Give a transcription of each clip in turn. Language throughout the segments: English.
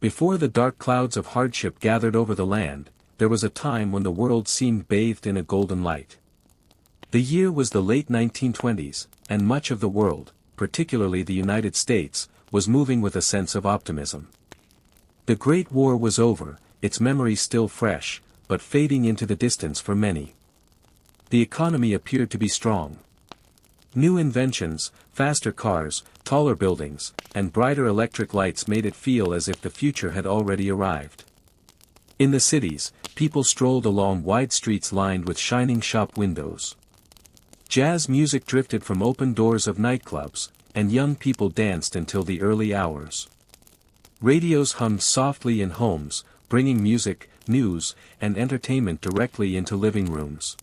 Before the dark clouds of hardship gathered over the land, there was a time when the world seemed bathed in a golden light. The year was the late 1920s, and much of the world, particularly the United States, was moving with a sense of optimism. The Great War was over, its memory still fresh, but fading into the distance for many. The economy appeared to be strong. New inventions, faster cars, taller buildings, and brighter electric lights made it feel as if the future had already arrived. In the cities, people strolled along wide streets lined with shining shop windows. Jazz music drifted from open doors of nightclubs, and young people danced until the early hours. Radios hummed softly in homes, bringing music, news, and entertainment directly into living rooms.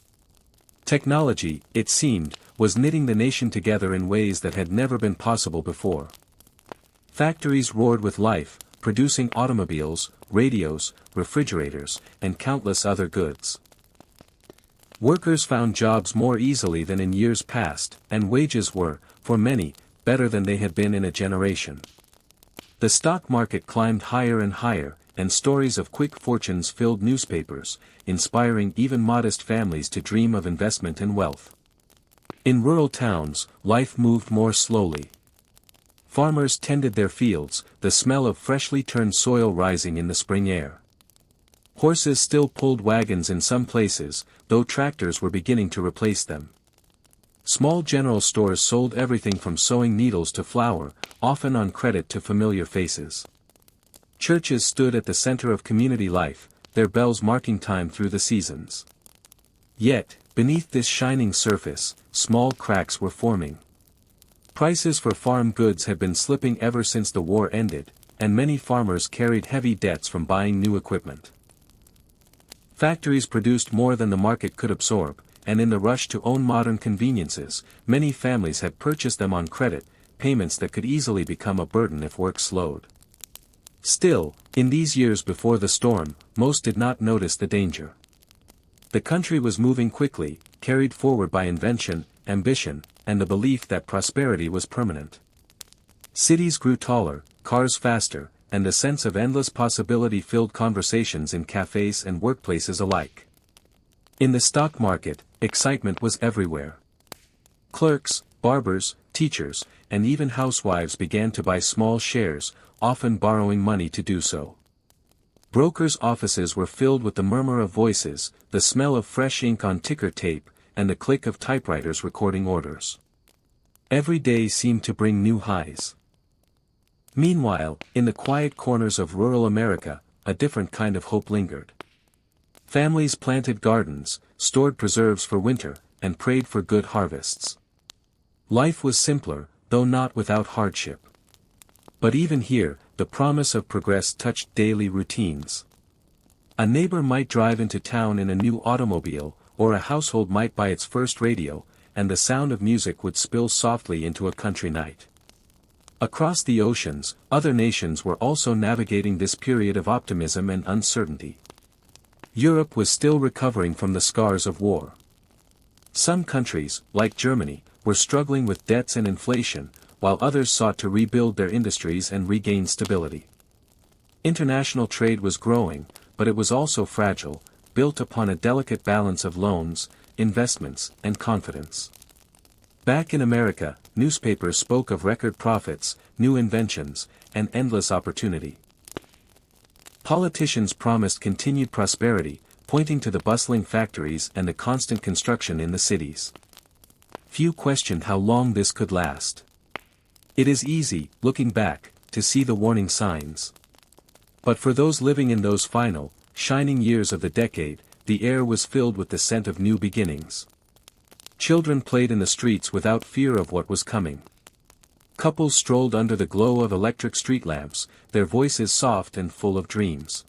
Technology, it seemed, was knitting the nation together in ways that had never been possible before. Factories roared with life, producing automobiles, radios, refrigerators, and countless other goods. Workers found jobs more easily than in years past, and wages were, for many, better than they had been in a generation. The stock market climbed higher and higher, and stories of quick fortunes filled newspapers, inspiring even modest families to dream of investment and wealth. In rural towns, life moved more slowly. Farmers tended their fields, the smell of freshly turned soil rising in the spring air. Horses still pulled wagons in some places, though tractors were beginning to replace them. Small general stores sold everything from sewing needles to flour, often on credit to familiar faces. Churches stood at the center of community life, their bells marking time through the seasons. Yet, beneath this shining surface, small cracks were forming. Prices for farm goods had been slipping ever since the war ended, and many farmers carried heavy debts from buying new equipment. Factories produced more than the market could absorb, and in the rush to own modern conveniences, many families had purchased them on credit, payments that could easily become a burden if work slowed. Still, in these years before the storm, most did not notice the danger. The country was moving quickly, carried forward by invention, ambition, and the belief that prosperity was permanent. Cities grew taller, cars faster, and the sense of endless possibility filled conversations in cafes and workplaces alike. In the stock market, excitement was everywhere. Clerks, barbers, teachers, and even housewives began to buy small shares, often borrowing money to do so. Brokers' offices were filled with the murmur of voices, the smell of fresh ink on ticker tape, and the click of typewriters recording orders. Every day seemed to bring new highs. Meanwhile, in the quiet corners of rural America, a different kind of hope lingered. Families planted gardens, stored preserves for winter, and prayed for good harvests. Life was simpler, though not without hardship. But even here, the promise of progress touched daily routines. A neighbor might drive into town in a new automobile, or a household might buy its first radio, and the sound of music would spill softly into a country night. Across the oceans, other nations were also navigating this period of optimism and uncertainty. Europe was still recovering from the scars of war. Some countries, like Germany, were struggling with debts and inflation, while others sought to rebuild their industries and regain stability. International trade was growing, but it was also fragile, built upon a delicate balance of loans, investments, and confidence. Back in America, newspapers spoke of record profits, new inventions, and endless opportunity. Politicians promised continued prosperity, pointing to the bustling factories and the constant construction in the cities. Few questioned how long this could last. It is easy, looking back, to see the warning signs. But for those living in those final, shining years of the decade, the air was filled with the scent of new beginnings. Children played in the streets without fear of what was coming. Couples strolled under the glow of electric street lamps, their voices soft and full of dreams.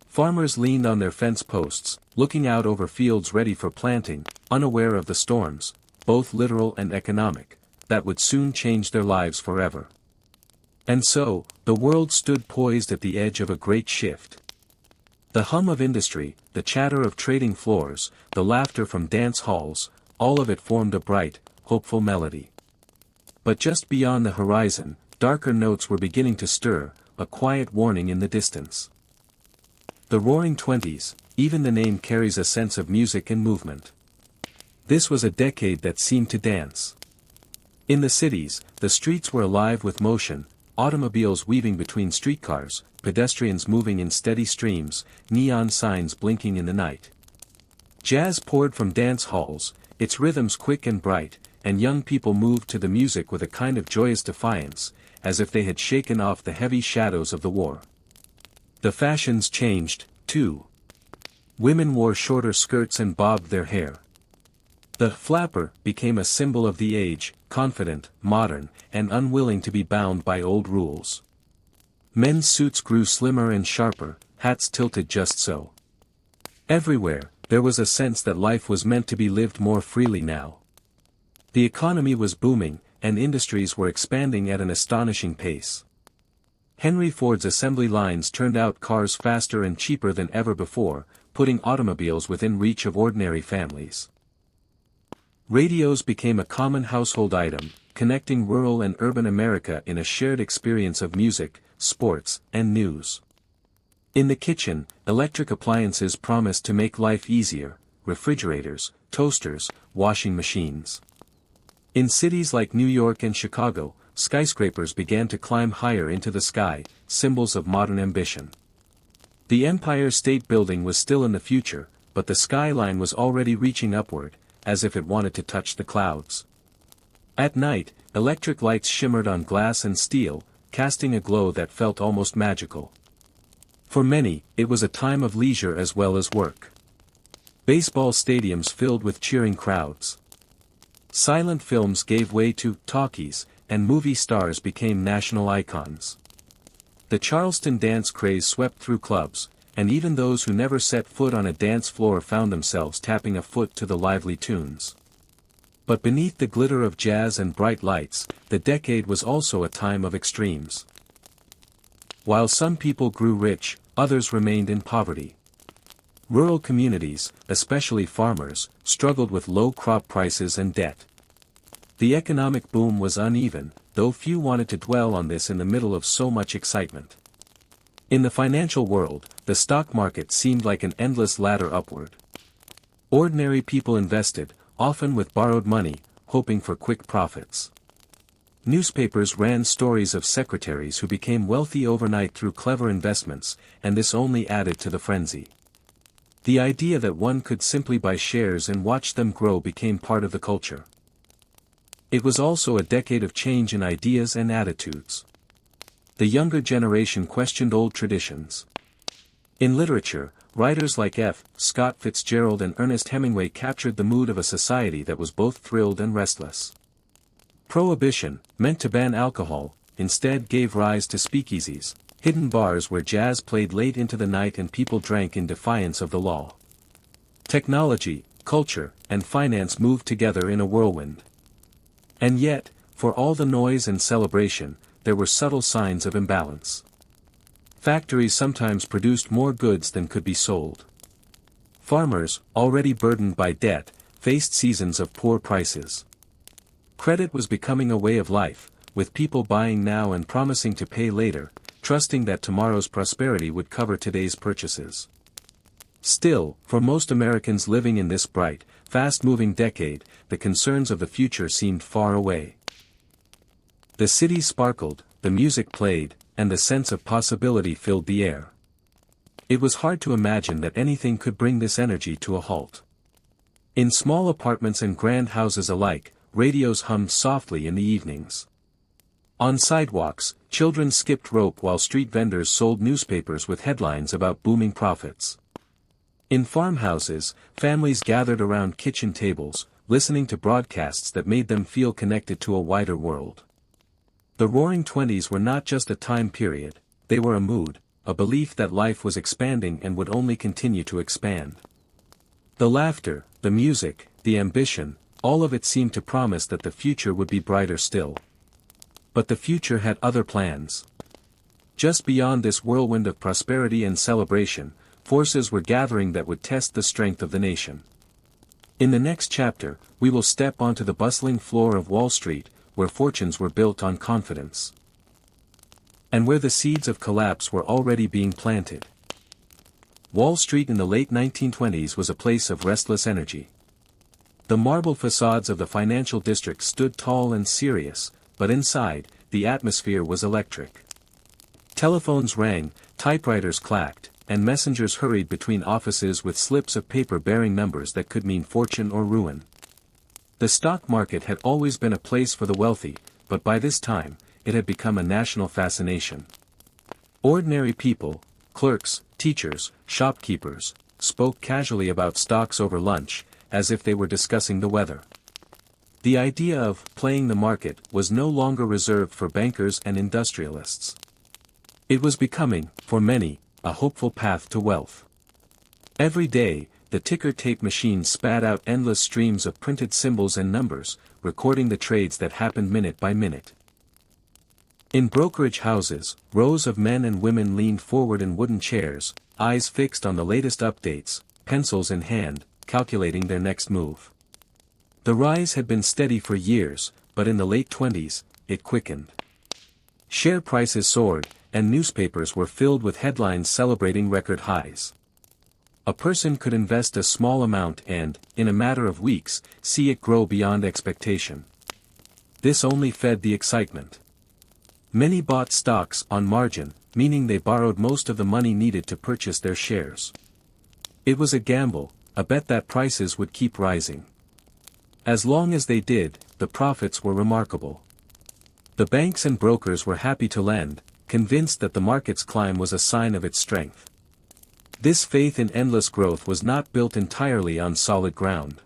Farmers leaned on their fence posts, looking out over fields ready for planting, unaware of the storms, both literal and economic, that would soon change their lives forever. And so, the world stood poised at the edge of a great shift. The hum of industry, the chatter of trading floors, the laughter from dance halls, all of it formed a bright, hopeful melody. But just beyond the horizon, darker notes were beginning to stir, a quiet warning in the distance. The Roaring Twenties, even the name carries a sense of music and movement. This was a decade that seemed to dance. In the cities, the streets were alive with motion, automobiles weaving between streetcars, pedestrians moving in steady streams, neon signs blinking in the night. Jazz poured from dance halls, its rhythms quick and bright, and young people moved to the music with a kind of joyous defiance, as if they had shaken off the heavy shadows of the war. The fashions changed, too. Women wore shorter skirts and bobbed their hair. The flapper became a symbol of the age, confident, modern, and unwilling to be bound by old rules. Men's suits grew slimmer and sharper, hats tilted just so. Everywhere, there was a sense that life was meant to be lived more freely now. The economy was booming, and industries were expanding at an astonishing pace. Henry Ford's assembly lines turned out cars faster and cheaper than ever before, putting automobiles within reach of ordinary families. Radios became a common household item, connecting rural and urban America in a shared experience of music, sports, and news. In the kitchen, electric appliances promised to make life easier: refrigerators, toasters, washing machines. In cities like New York and Chicago, skyscrapers began to climb higher into the sky, symbols of modern ambition. The Empire State Building was still in the future, but the skyline was already reaching upward, as if it wanted to touch the clouds. At night, electric lights shimmered on glass and steel, casting a glow that felt almost magical. For many, it was a time of leisure as well as work. Baseball stadiums filled with cheering crowds. Silent films gave way to talkies, and movie stars became national icons. The Charleston dance craze swept through clubs, and even those who never set foot on a dance floor found themselves tapping a foot to the lively tunes. But beneath the glitter of jazz and bright lights, the decade was also a time of extremes. While some people grew rich, others remained in poverty. Rural communities, especially farmers, struggled with low crop prices and debt. The economic boom was uneven, though few wanted to dwell on this in the middle of so much excitement. In the financial world, the stock market seemed like an endless ladder upward. Ordinary people invested, often with borrowed money, hoping for quick profits. Newspapers ran stories of secretaries who became wealthy overnight through clever investments, and this only added to the frenzy. The idea that one could simply buy shares and watch them grow became part of the culture. It was also a decade of change in ideas and attitudes. The younger generation questioned old traditions. In literature, writers like F. Scott Fitzgerald and Ernest Hemingway captured the mood of a society that was both thrilled and restless. Prohibition, meant to ban alcohol, instead gave rise to speakeasies, hidden bars where jazz played late into the night and people drank in defiance of the law. Technology, culture, and finance moved together in a whirlwind. And yet, for all the noise and celebration, there were subtle signs of imbalance. Factories sometimes produced more goods than could be sold. Farmers, already burdened by debt, faced seasons of poor prices. Credit was becoming a way of life, with people buying now and promising to pay later, trusting that tomorrow's prosperity would cover today's purchases. Still, for most Americans living in this bright, fast-moving decade, the concerns of the future seemed far away. The city sparkled, the music played, and the sense of possibility filled the air. It was hard to imagine that anything could bring this energy to a halt. In small apartments and grand houses alike, radios hummed softly in the evenings. On sidewalks, children skipped rope while street vendors sold newspapers with headlines about booming profits. In farmhouses, families gathered around kitchen tables, listening to broadcasts that made them feel connected to a wider world. The Roaring Twenties were not just a time period, they were a mood, a belief that life was expanding and would only continue to expand. The laughter, the music, the ambition, all of it seemed to promise that the future would be brighter still. But the future had other plans. Just beyond this whirlwind of prosperity and celebration, forces were gathering that would test the strength of the nation. In the next chapter, we will step onto the bustling floor of Wall Street, where fortunes were built on confidence. and where the seeds of collapse were already being planted. Wall Street in the late 1920s was a place of restless energy. The marble facades of the financial district stood tall and serious, but inside, the atmosphere was electric. Telephones rang, typewriters clacked, and messengers hurried between offices with slips of paper bearing numbers that could mean fortune or ruin. The stock market had always been a place for the wealthy, but by this time, it had become a national fascination. Ordinary people, clerks, teachers, shopkeepers, spoke casually about stocks over lunch, as if they were discussing the weather. The idea of playing the market was no longer reserved for bankers and industrialists. It was becoming, for many, a hopeful path to wealth. Every day, the ticker tape machine spat out endless streams of printed symbols and numbers, recording the trades that happened minute by minute. In brokerage houses, rows of men and women leaned forward in wooden chairs, eyes fixed on the latest updates, pencils in hand, calculating their next move. The rise had been steady for years, but in the late 20s, it quickened. Share prices soared, and newspapers were filled with headlines celebrating record highs. A person could invest a small amount and, in a matter of weeks, see it grow beyond expectation. This only fed the excitement. Many bought stocks on margin, meaning they borrowed most of the money needed to purchase their shares. It was a gamble, a bet that prices would keep rising. As long as they did, the profits were remarkable. The banks and brokers were happy to lend, convinced that the market's climb was a sign of its strength. This faith in endless growth was not built entirely on solid ground.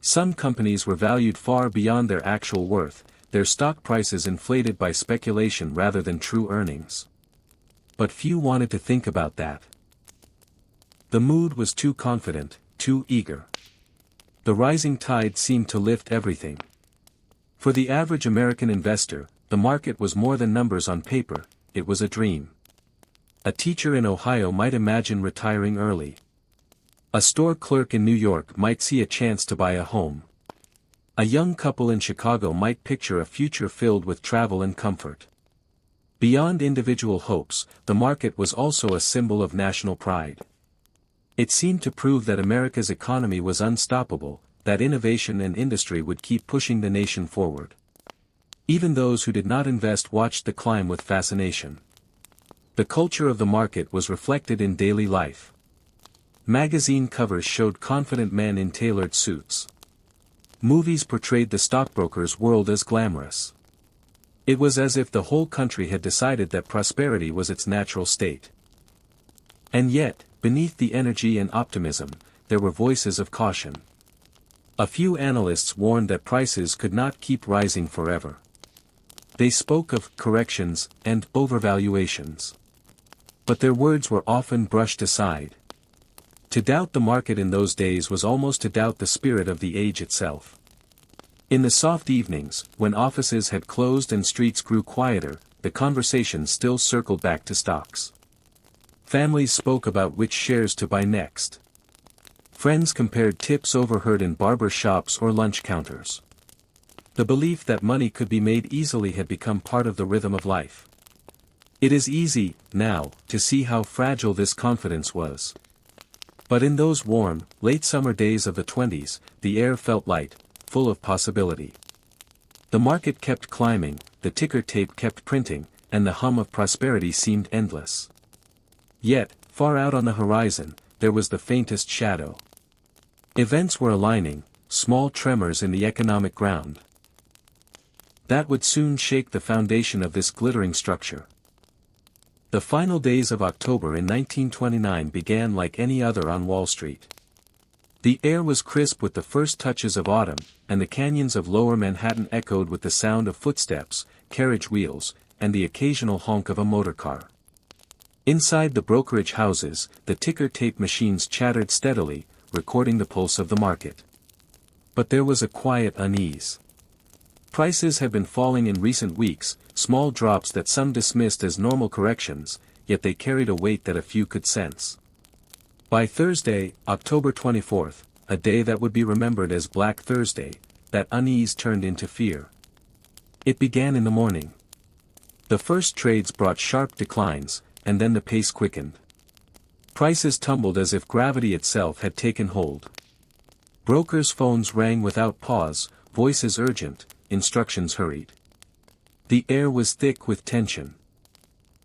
Some companies were valued far beyond their actual worth, their stock prices inflated by speculation rather than true earnings. But few wanted to think about that. The mood was too confident, too eager. The rising tide seemed to lift everything. For the average American investor, the market was more than numbers on paper, it was a dream. A teacher in Ohio might imagine retiring early. A store clerk in New York might see a chance to buy a home. A young couple in Chicago might picture a future filled with travel and comfort. Beyond individual hopes, the market was also a symbol of national pride. It seemed to prove that America's economy was unstoppable, that innovation and industry would keep pushing the nation forward. Even those who did not invest watched the climb with fascination. The culture of the market was reflected in daily life. Magazine covers showed confident men in tailored suits. Movies portrayed the stockbroker's world as glamorous. It was as if the whole country had decided that prosperity was its natural state. And yet, beneath the energy and optimism, there were voices of caution. A few analysts warned that prices could not keep rising forever. They spoke of corrections and overvaluations. But their words were often brushed aside. To doubt the market in those days was almost to doubt the spirit of the age itself. In the soft evenings, when offices had closed and streets grew quieter, the conversation still circled back to stocks. Families spoke about which shares to buy next. Friends compared tips overheard in barber shops or lunch counters. The belief that money could be made easily had become part of the rhythm of life. It is easy, now, to see how fragile this confidence was. But in those warm, late summer days of the 20s, the air felt light, full of possibility. The market kept climbing, the ticker tape kept printing, and the hum of prosperity seemed endless. Yet, far out on the horizon, there was the faintest shadow. Events were aligning, small tremors in the economic ground. That would soon shake the foundation of this glittering structure. The final days of October in 1929 began like any other on Wall Street. The air was crisp with the first touches of autumn, and the canyons of lower Manhattan echoed with the sound of footsteps, carriage wheels, and the occasional honk of a motor car. Inside the brokerage houses, the ticker tape machines chattered steadily, recording the pulse of the market. But there was a quiet unease. Prices had been falling in recent weeks, small drops that some dismissed as normal corrections, yet they carried a weight that a few could sense. By Thursday, October 24th, a day that would be remembered as Black Thursday, that unease turned into fear. It began in the morning. The first trades brought sharp declines, and then the pace quickened. Prices tumbled as if gravity itself had taken hold. Brokers' phones rang without pause, voices urgent, instructions hurried. The air was thick with tension.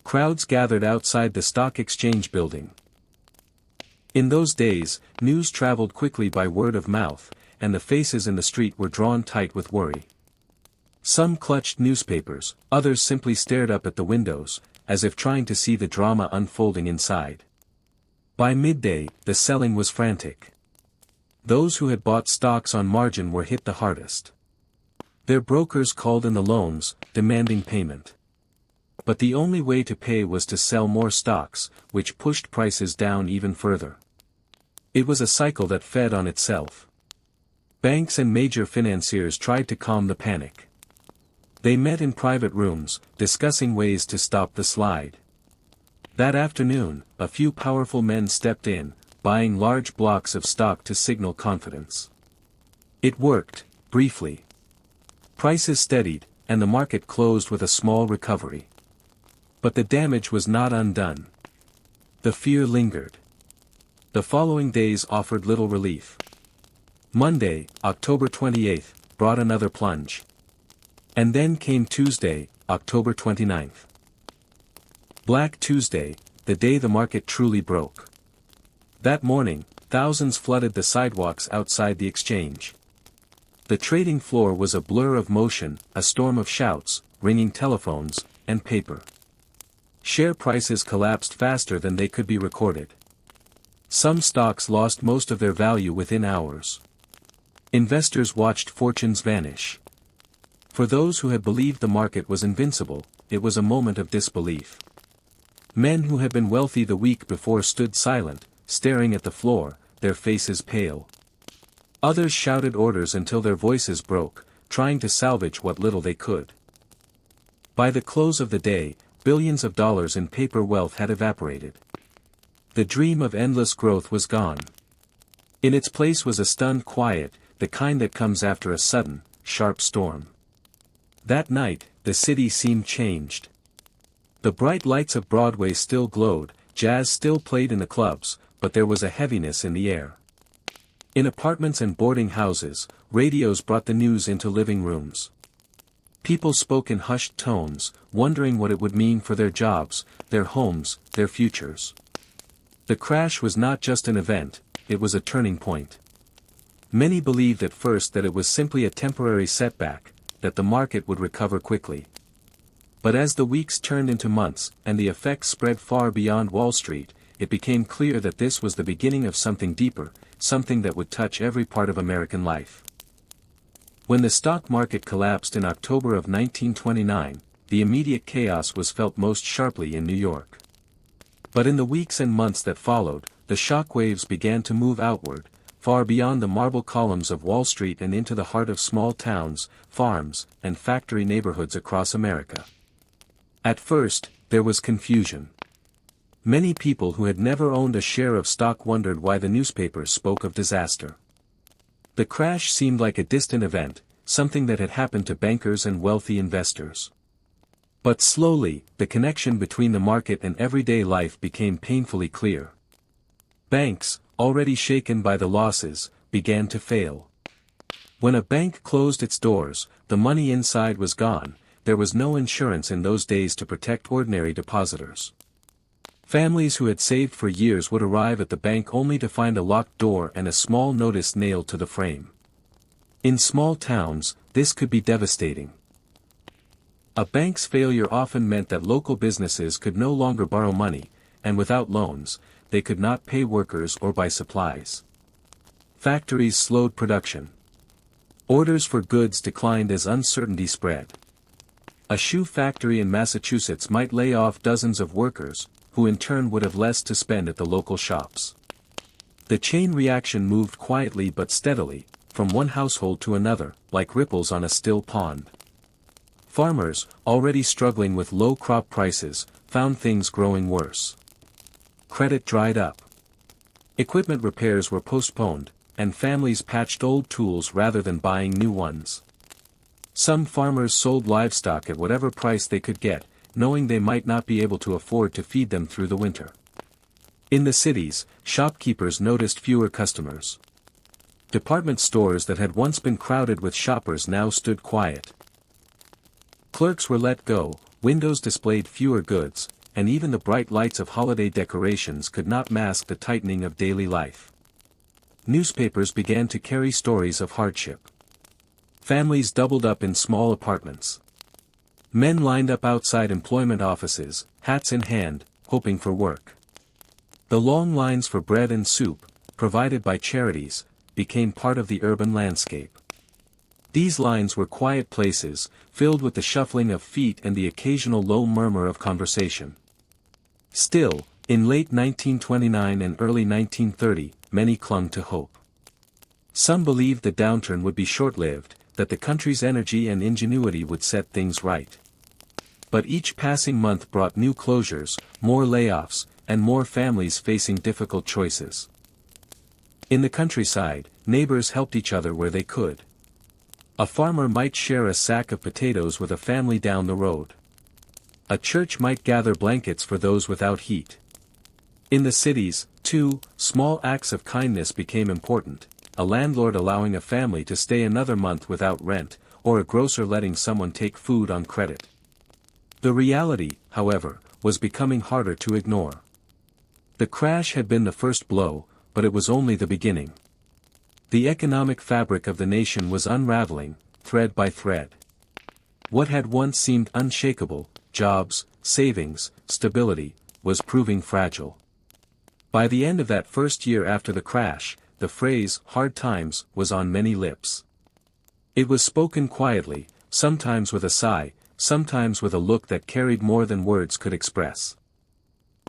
Crowds gathered outside the stock exchange building. In those days, news traveled quickly by word of mouth, and the faces in the street were drawn tight with worry. Some clutched newspapers, others simply stared up at the windows, as if trying to see the drama unfolding inside. By midday, the selling was frantic. Those who had bought stocks on margin were hit the hardest. Their brokers called in the loans, demanding payment. But the only way to pay was to sell more stocks, which pushed prices down even further. It was a cycle that fed on itself. Banks and major financiers tried to calm the panic. They met in private rooms, discussing ways to stop the slide. That afternoon, a few powerful men stepped in, buying large blocks of stock to signal confidence. It worked, briefly. Prices steadied, and the market closed with a small recovery. But the damage was not undone. The fear lingered. The following days offered little relief. Monday, October 28th, brought another plunge. And then came Tuesday, October 29th. Black Tuesday, the day the market truly broke. That morning, thousands flooded the sidewalks outside the exchange. The trading floor was a blur of motion, a storm of shouts, ringing telephones, and paper. Share prices collapsed faster than they could be recorded. Some stocks lost most of their value within hours. Investors watched fortunes vanish. For those who had believed the market was invincible, it was a moment of disbelief. Men who had been wealthy the week before stood silent, staring at the floor, their faces pale. Others shouted orders until their voices broke, trying to salvage what little they could. By the close of the day, billions of dollars in paper wealth had evaporated. The dream of endless growth was gone. In its place was a stunned quiet, the kind that comes after a sudden, sharp storm. That night, the city seemed changed. The bright lights of Broadway still glowed, jazz still played in the clubs, but there was a heaviness in the air. In apartments and boarding houses, radios brought the news into living rooms. People spoke in hushed tones, wondering what it would mean for their jobs, their homes, their futures. The crash was not just an event, it was a turning point. Many believed at first that it was simply a temporary setback, that the market would recover quickly. But as the weeks turned into months, and the effects spread far beyond Wall Street, it became clear that this was the beginning of something deeper, something that would touch every part of American life. When the stock market collapsed in October of 1929, the immediate chaos was felt most sharply in New York. But in the weeks and months that followed, the shockwaves began to move outward, far beyond the marble columns of Wall Street and into the heart of small towns, farms, and factory neighborhoods across America. At first, there was confusion. Many people who had never owned a share of stock wondered why the newspapers spoke of disaster. The crash seemed like a distant event, something that had happened to bankers and wealthy investors. But slowly, the connection between the market and everyday life became painfully clear. Banks, already shaken by the losses, began to fail. When a bank closed its doors, the money inside was gone. There was no insurance in those days to protect ordinary depositors. Families who had saved for years would arrive at the bank only to find a locked door and a small notice nailed to the frame. In small towns, this could be devastating. A bank's failure often meant that local businesses could no longer borrow money, and without loans, they could not pay workers or buy supplies. Factories slowed production. Orders for goods declined as uncertainty spread. A shoe factory in Massachusetts might lay off dozens of workers, who in turn would have less to spend at the local shops. The chain reaction moved quietly but steadily, from one household to another, like ripples on a still pond. Farmers, already struggling with low crop prices, found things growing worse. Credit dried up. Equipment repairs were postponed, and families patched old tools rather than buying new ones. Some farmers sold livestock at whatever price they could get, knowing they might not be able to afford to feed them through the winter. In the cities, shopkeepers noticed fewer customers. Department stores that had once been crowded with shoppers now stood quiet. Clerks were let go, windows displayed fewer goods, and even the bright lights of holiday decorations could not mask the tightening of daily life. Newspapers began to carry stories of hardship. Families doubled up in small apartments. Men lined up outside employment offices, hats in hand, hoping for work. The long lines for bread and soup, provided by charities, became part of the urban landscape. These lines were quiet places, filled with the shuffling of feet and the occasional low murmur of conversation. Still, in late 1929 and early 1930, many clung to hope. Some believed the downturn would be short-lived, that the country's energy and ingenuity would set things right. But each passing month brought new closures, more layoffs, and more families facing difficult choices. In the countryside, neighbors helped each other where they could. A farmer might share a sack of potatoes with a family down the road. A church might gather blankets for those without heat. In the cities, too, small acts of kindness became important, a landlord allowing a family to stay another month without rent, or a grocer letting someone take food on credit. The reality, however, was becoming harder to ignore. The crash had been the first blow, but it was only the beginning. The economic fabric of the nation was unraveling, thread by thread. What had once seemed unshakable, jobs, savings, stability, was proving fragile. By the end of that first year after the crash, the phrase, "hard times," was on many lips. It was spoken quietly, sometimes with a sigh, sometimes with a look that carried more than words could express.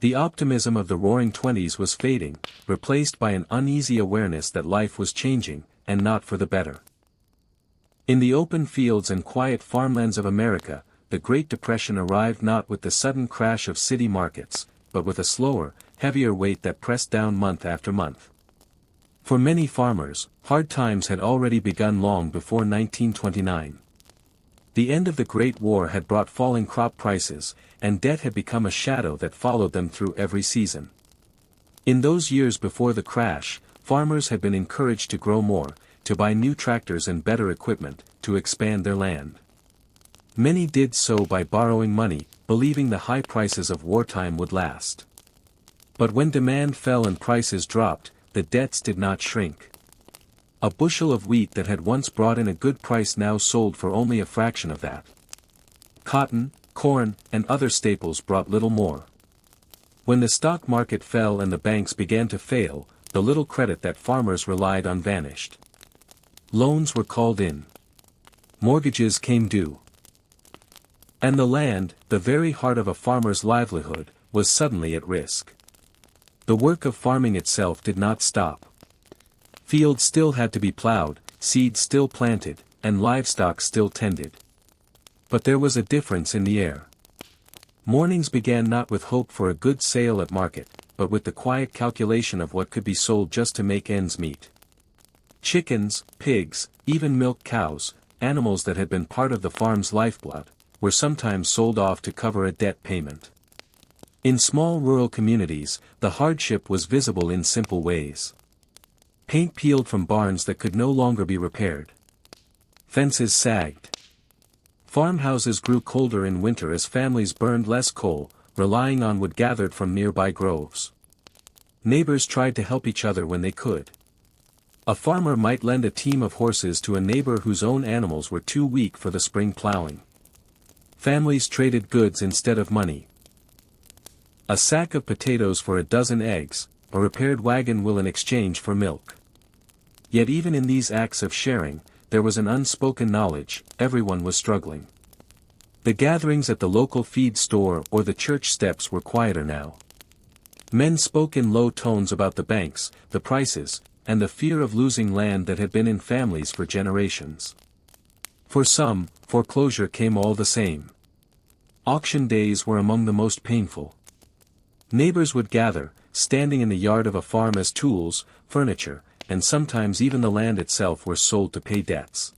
The optimism of the Roaring Twenties was fading, replaced by an uneasy awareness that life was changing, and not for the better. In the open fields and quiet farmlands of America, the Great Depression arrived not with the sudden crash of city markets, but with a slower, heavier weight that pressed down month after month. For many farmers, hard times had already begun long before 1929. The end of the Great War had brought falling crop prices, and debt had become a shadow that followed them through every season. In those years before the crash, farmers had been encouraged to grow more, to buy new tractors and better equipment, to expand their land. Many did so by borrowing money, believing the high prices of wartime would last. But when demand fell and prices dropped, the debts did not shrink. A bushel of wheat that had once brought in a good price now sold for only a fraction of that. Cotton, corn, and other staples brought little more. When the stock market fell and the banks began to fail, the little credit that farmers relied on vanished. Loans were called in. Mortgages came due. And the land, the very heart of a farmer's livelihood, was suddenly at risk. The work of farming itself did not stop. Fields still had to be plowed, seeds still planted, and livestock still tended. But there was a difference in the air. Mornings began not with hope for a good sale at market, but with the quiet calculation of what could be sold just to make ends meet. Chickens, pigs, even milk cows, animals that had been part of the farm's lifeblood, were sometimes sold off to cover a debt payment. In small rural communities, the hardship was visible in simple ways. Paint peeled from barns that could no longer be repaired. Fences sagged. Farmhouses grew colder in winter as families burned less coal, relying on wood gathered from nearby groves. Neighbors tried to help each other when they could. A farmer might lend a team of horses to a neighbor whose own animals were too weak for the spring plowing. Families traded goods instead of money. A sack of potatoes for a dozen eggs, a repaired wagon wheel in exchange for milk. Yet even in these acts of sharing, there was an unspoken knowledge, everyone was struggling. The gatherings at the local feed store or the church steps were quieter now. Men spoke in low tones about the banks, the prices, and the fear of losing land that had been in families for generations. For some, foreclosure came all the same. Auction days were among the most painful. Neighbors would gather, standing in the yard of a farm as tools, furniture, and sometimes even the land itself were sold to pay debts.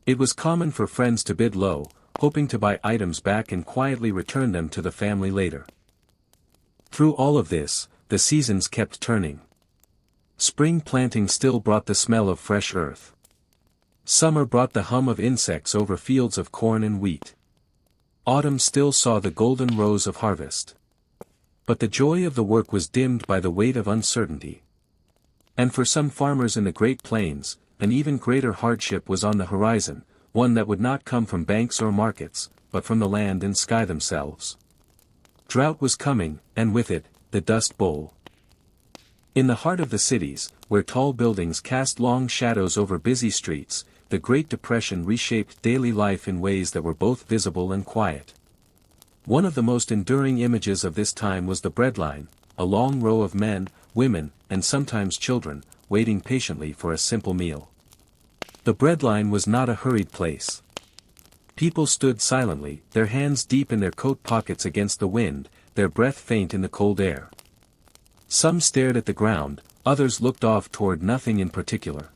It was common for friends to bid low, hoping to buy items back and quietly return them to the family later. Through all of this, the seasons kept turning. Spring planting still brought the smell of fresh earth. Summer brought the hum of insects over fields of corn and wheat. Autumn still saw the golden rose of harvest. But the joy of the work was dimmed by the weight of uncertainty. And for some farmers in the Great Plains, an even greater hardship was on the horizon, one that would not come from banks or markets, but from the land and sky themselves. Drought was coming, and with it, the Dust Bowl. In the heart of the cities, where tall buildings cast long shadows over busy streets, the Great Depression reshaped daily life in ways that were both visible and quiet. One of the most enduring images of this time was the breadline, a long row of men, women, and sometimes children, waiting patiently for a simple meal. The breadline was not a hurried place. People stood silently, their hands deep in their coat pockets against the wind, their breath faint in the cold air. Some stared at the ground, others looked off toward nothing in particular.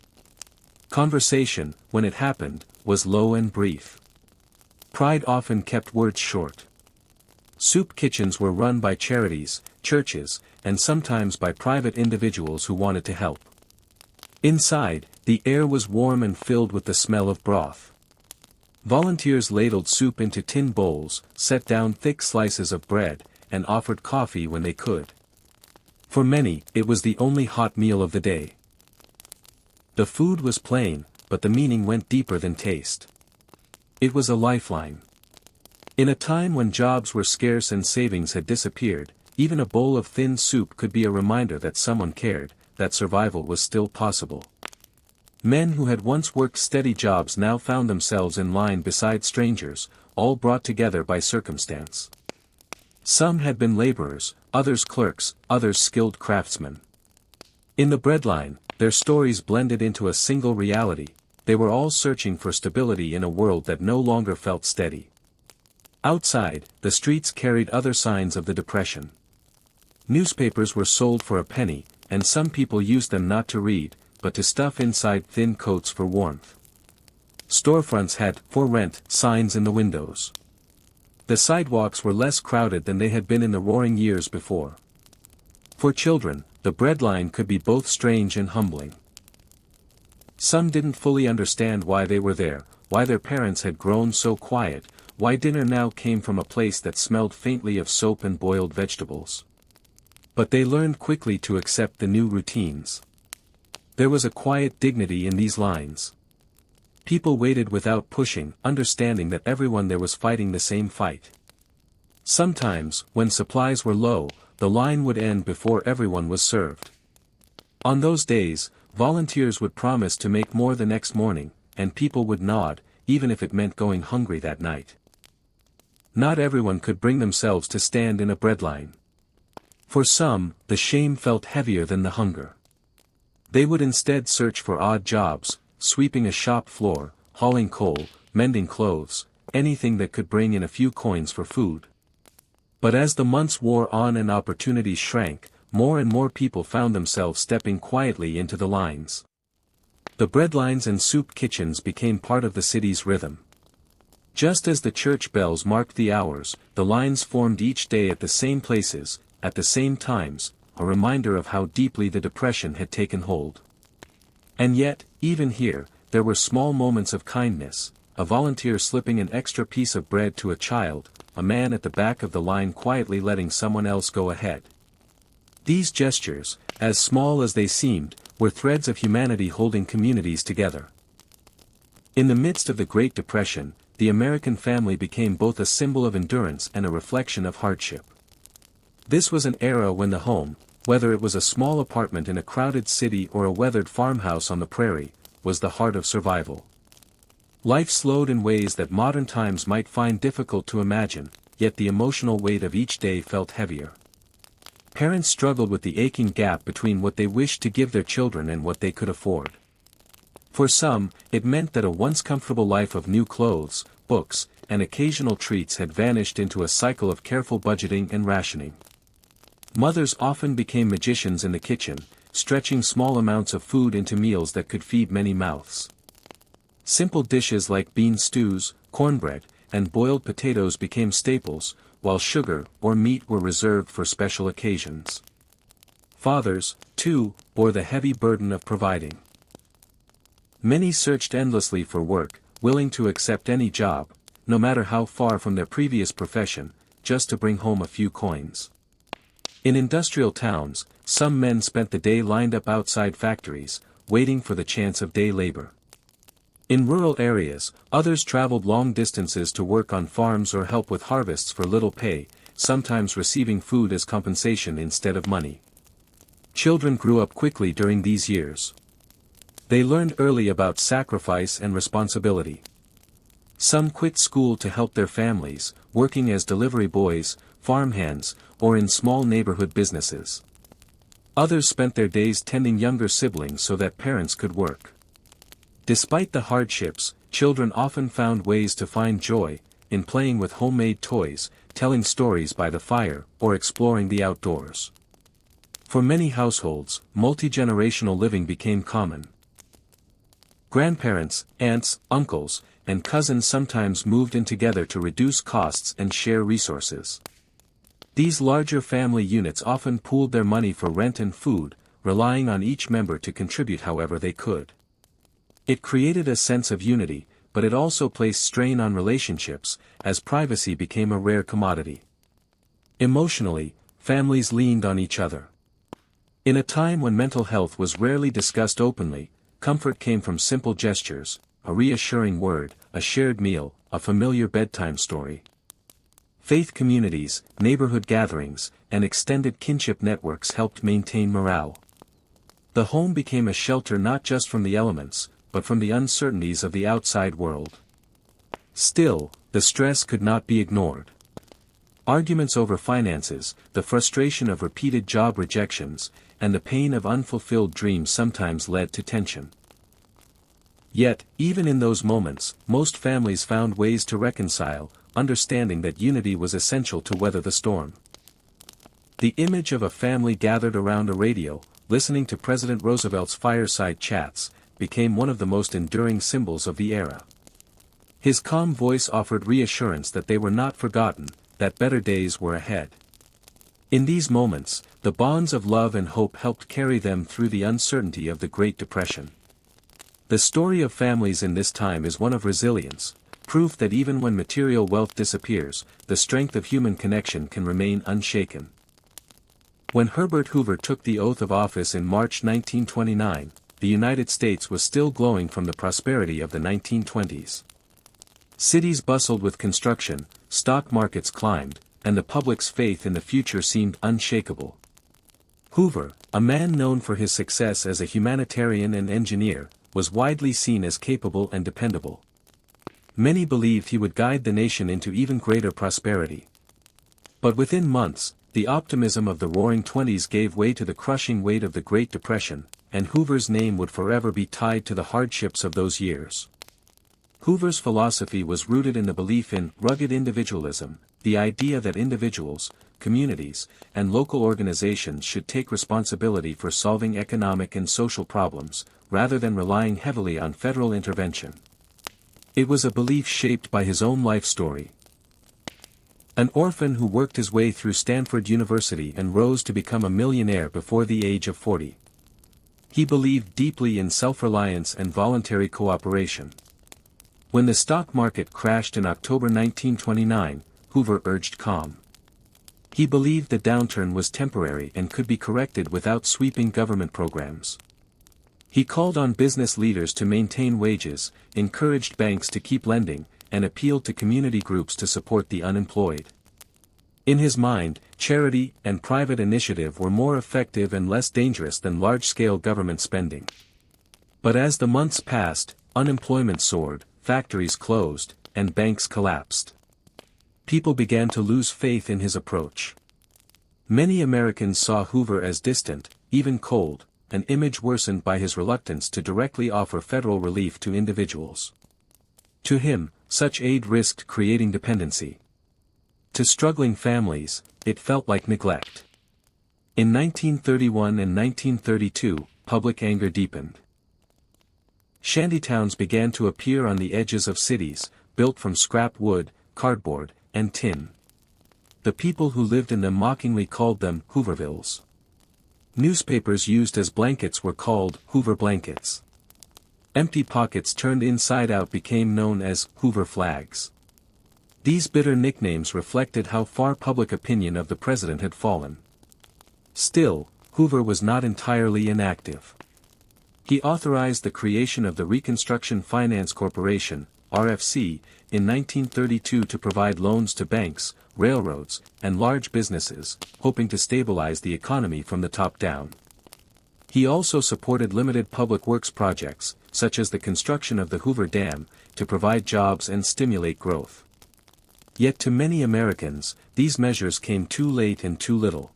Conversation, when it happened, was low and brief. Pride often kept words short. Soup kitchens were run by charities, churches, and sometimes by private individuals who wanted to help. Inside, the air was warm and filled with the smell of broth. Volunteers ladled soup into tin bowls, set down thick slices of bread, and offered coffee when they could. For many, it was the only hot meal of the day. The food was plain, but the meaning went deeper than taste. It was a lifeline. In a time when jobs were scarce and savings had disappeared, even a bowl of thin soup could be a reminder that someone cared, that survival was still possible. Men who had once worked steady jobs now found themselves in line beside strangers, all brought together by circumstance. Some had been laborers, others clerks, others skilled craftsmen. In the breadline, their stories blended into a single reality: they were all searching for stability in a world that no longer felt steady. Outside, the streets carried other signs of the Depression. Newspapers were sold for a penny, and some people used them not to read, but to stuff inside thin coats for warmth. Storefronts had "For Rent" signs in the windows. The sidewalks were less crowded than they had been in the roaring years before. For children, the breadline could be both strange and humbling. Some didn't fully understand why they were there, why their parents had grown so quiet, why dinner now came from a place that smelled faintly of soap and boiled vegetables. But they learned quickly to accept the new routines. There was a quiet dignity in these lines. People waited without pushing, understanding that everyone there was fighting the same fight. Sometimes, when supplies were low, the line would end before everyone was served. On those days, volunteers would promise to make more the next morning, and people would nod, even if it meant going hungry that night. Not everyone could bring themselves to stand in a breadline. For some, the shame felt heavier than the hunger. They would instead search for odd jobs, sweeping a shop floor, hauling coal, mending clothes, anything that could bring in a few coins for food. But as the months wore on and opportunities shrank, more and more people found themselves stepping quietly into the lines. The breadlines and soup kitchens became part of the city's rhythm. Just as the church bells marked the hours, the lines formed each day at the same places, at the same times, a reminder of how deeply the Depression had taken hold. And yet, even here, there were small moments of kindness: a volunteer slipping an extra piece of bread to a child, a man at the back of the line quietly letting someone else go ahead. These gestures, as small as they seemed, were threads of humanity holding communities together. In the midst of the Great Depression, the American family became both a symbol of endurance and a reflection of hardship. This was an era when the home, whether it was a small apartment in a crowded city or a weathered farmhouse on the prairie, was the heart of survival. Life slowed in ways that modern times might find difficult to imagine, yet the emotional weight of each day felt heavier. Parents struggled with the aching gap between what they wished to give their children and what they could afford. For some, it meant that a once comfortable life of new clothes, books, and occasional treats had vanished into a cycle of careful budgeting and rationing. Mothers often became magicians in the kitchen, stretching small amounts of food into meals that could feed many mouths. Simple dishes like bean stews, cornbread, and boiled potatoes became staples, while sugar or meat were reserved for special occasions. Fathers, too, bore the heavy burden of providing. Many searched endlessly for work, willing to accept any job, no matter how far from their previous profession, just to bring home a few coins. In industrial towns, some men spent the day lined up outside factories, waiting for the chance of day labor. In rural areas, others traveled long distances to work on farms or help with harvests for little pay, sometimes receiving food as compensation instead of money. Children grew up quickly during these years. They learned early about sacrifice and responsibility. Some quit school to help their families, working as delivery boys, farmhands, or in small neighborhood businesses. Others spent their days tending younger siblings so that parents could work. Despite the hardships, children often found ways to find joy, in playing with homemade toys, telling stories by the fire, or exploring the outdoors. For many households, multi-generational living became common. Grandparents, aunts, uncles, and cousins sometimes moved in together to reduce costs and share resources. These larger family units often pooled their money for rent and food, relying on each member to contribute however they could. It created a sense of unity, but it also placed strain on relationships, as privacy became a rare commodity. Emotionally, families leaned on each other. In a time when mental health was rarely discussed openly, comfort came from simple gestures, a reassuring word, a shared meal, a familiar bedtime story. Faith communities, neighborhood gatherings, and extended kinship networks helped maintain morale. The home became a shelter not just from the elements, but from the uncertainties of the outside world. Still, the stress could not be ignored. Arguments over finances, the frustration of repeated job rejections, and the pain of unfulfilled dreams sometimes led to tension. Yet, even in those moments, most families found ways to reconcile, understanding that unity was essential to weather the storm. The image of a family gathered around a radio, listening to President Roosevelt's fireside chats, became one of the most enduring symbols of the era. His calm voice offered reassurance that they were not forgotten, that better days were ahead. In these moments, the bonds of love and hope helped carry them through the uncertainty of the Great Depression. The story of families in this time is one of resilience, proof that even when material wealth disappears, the strength of human connection can remain unshaken. When Herbert Hoover took the oath of office in March 1929, the United States was still glowing from the prosperity of the 1920s. Cities bustled with construction, stock markets climbed, and the public's faith in the future seemed unshakable. Hoover, a man known for his success as a humanitarian and engineer, was widely seen as capable and dependable. Many believed he would guide the nation into even greater prosperity. But within months, the optimism of the Roaring Twenties gave way to the crushing weight of the Great Depression, and Hoover's name would forever be tied to the hardships of those years. Hoover's philosophy was rooted in the belief in rugged individualism, the idea that individuals, communities, and local organizations should take responsibility for solving economic and social problems, rather than relying heavily on federal intervention. It was a belief shaped by his own life story. An orphan who worked his way through Stanford University and rose to become a millionaire before the age of 40. He believed deeply in self-reliance and voluntary cooperation. When the stock market crashed in October 1929, Hoover urged calm. He believed the downturn was temporary and could be corrected without sweeping government programs. He called on business leaders to maintain wages, encouraged banks to keep lending, and appealed to community groups to support the unemployed. In his mind, charity and private initiative were more effective and less dangerous than large-scale government spending. But as the months passed, unemployment soared, factories closed, and banks collapsed. People began to lose faith in his approach. Many Americans saw Hoover as distant, even cold, an image worsened by his reluctance to directly offer federal relief to individuals. To him, such aid risked creating dependency. To struggling families, it felt like neglect. In 1931 and 1932, public anger deepened. Shantytowns began to appear on the edges of cities, built from scrap wood, cardboard, and tin. The people who lived in them mockingly called them Hoovervilles. Newspapers used as blankets were called Hoover blankets. Empty pockets turned inside out became known as Hoover flags. These bitter nicknames reflected how far public opinion of the president had fallen. Still, Hoover was not entirely inactive. He authorized the creation of the Reconstruction Finance Corporation, RFC, in 1932 to provide loans to banks, railroads, and large businesses, hoping to stabilize the economy from the top down. He also supported limited public works projects, such as the construction of the Hoover Dam, to provide jobs and stimulate growth. Yet to many Americans, these measures came too late and too little.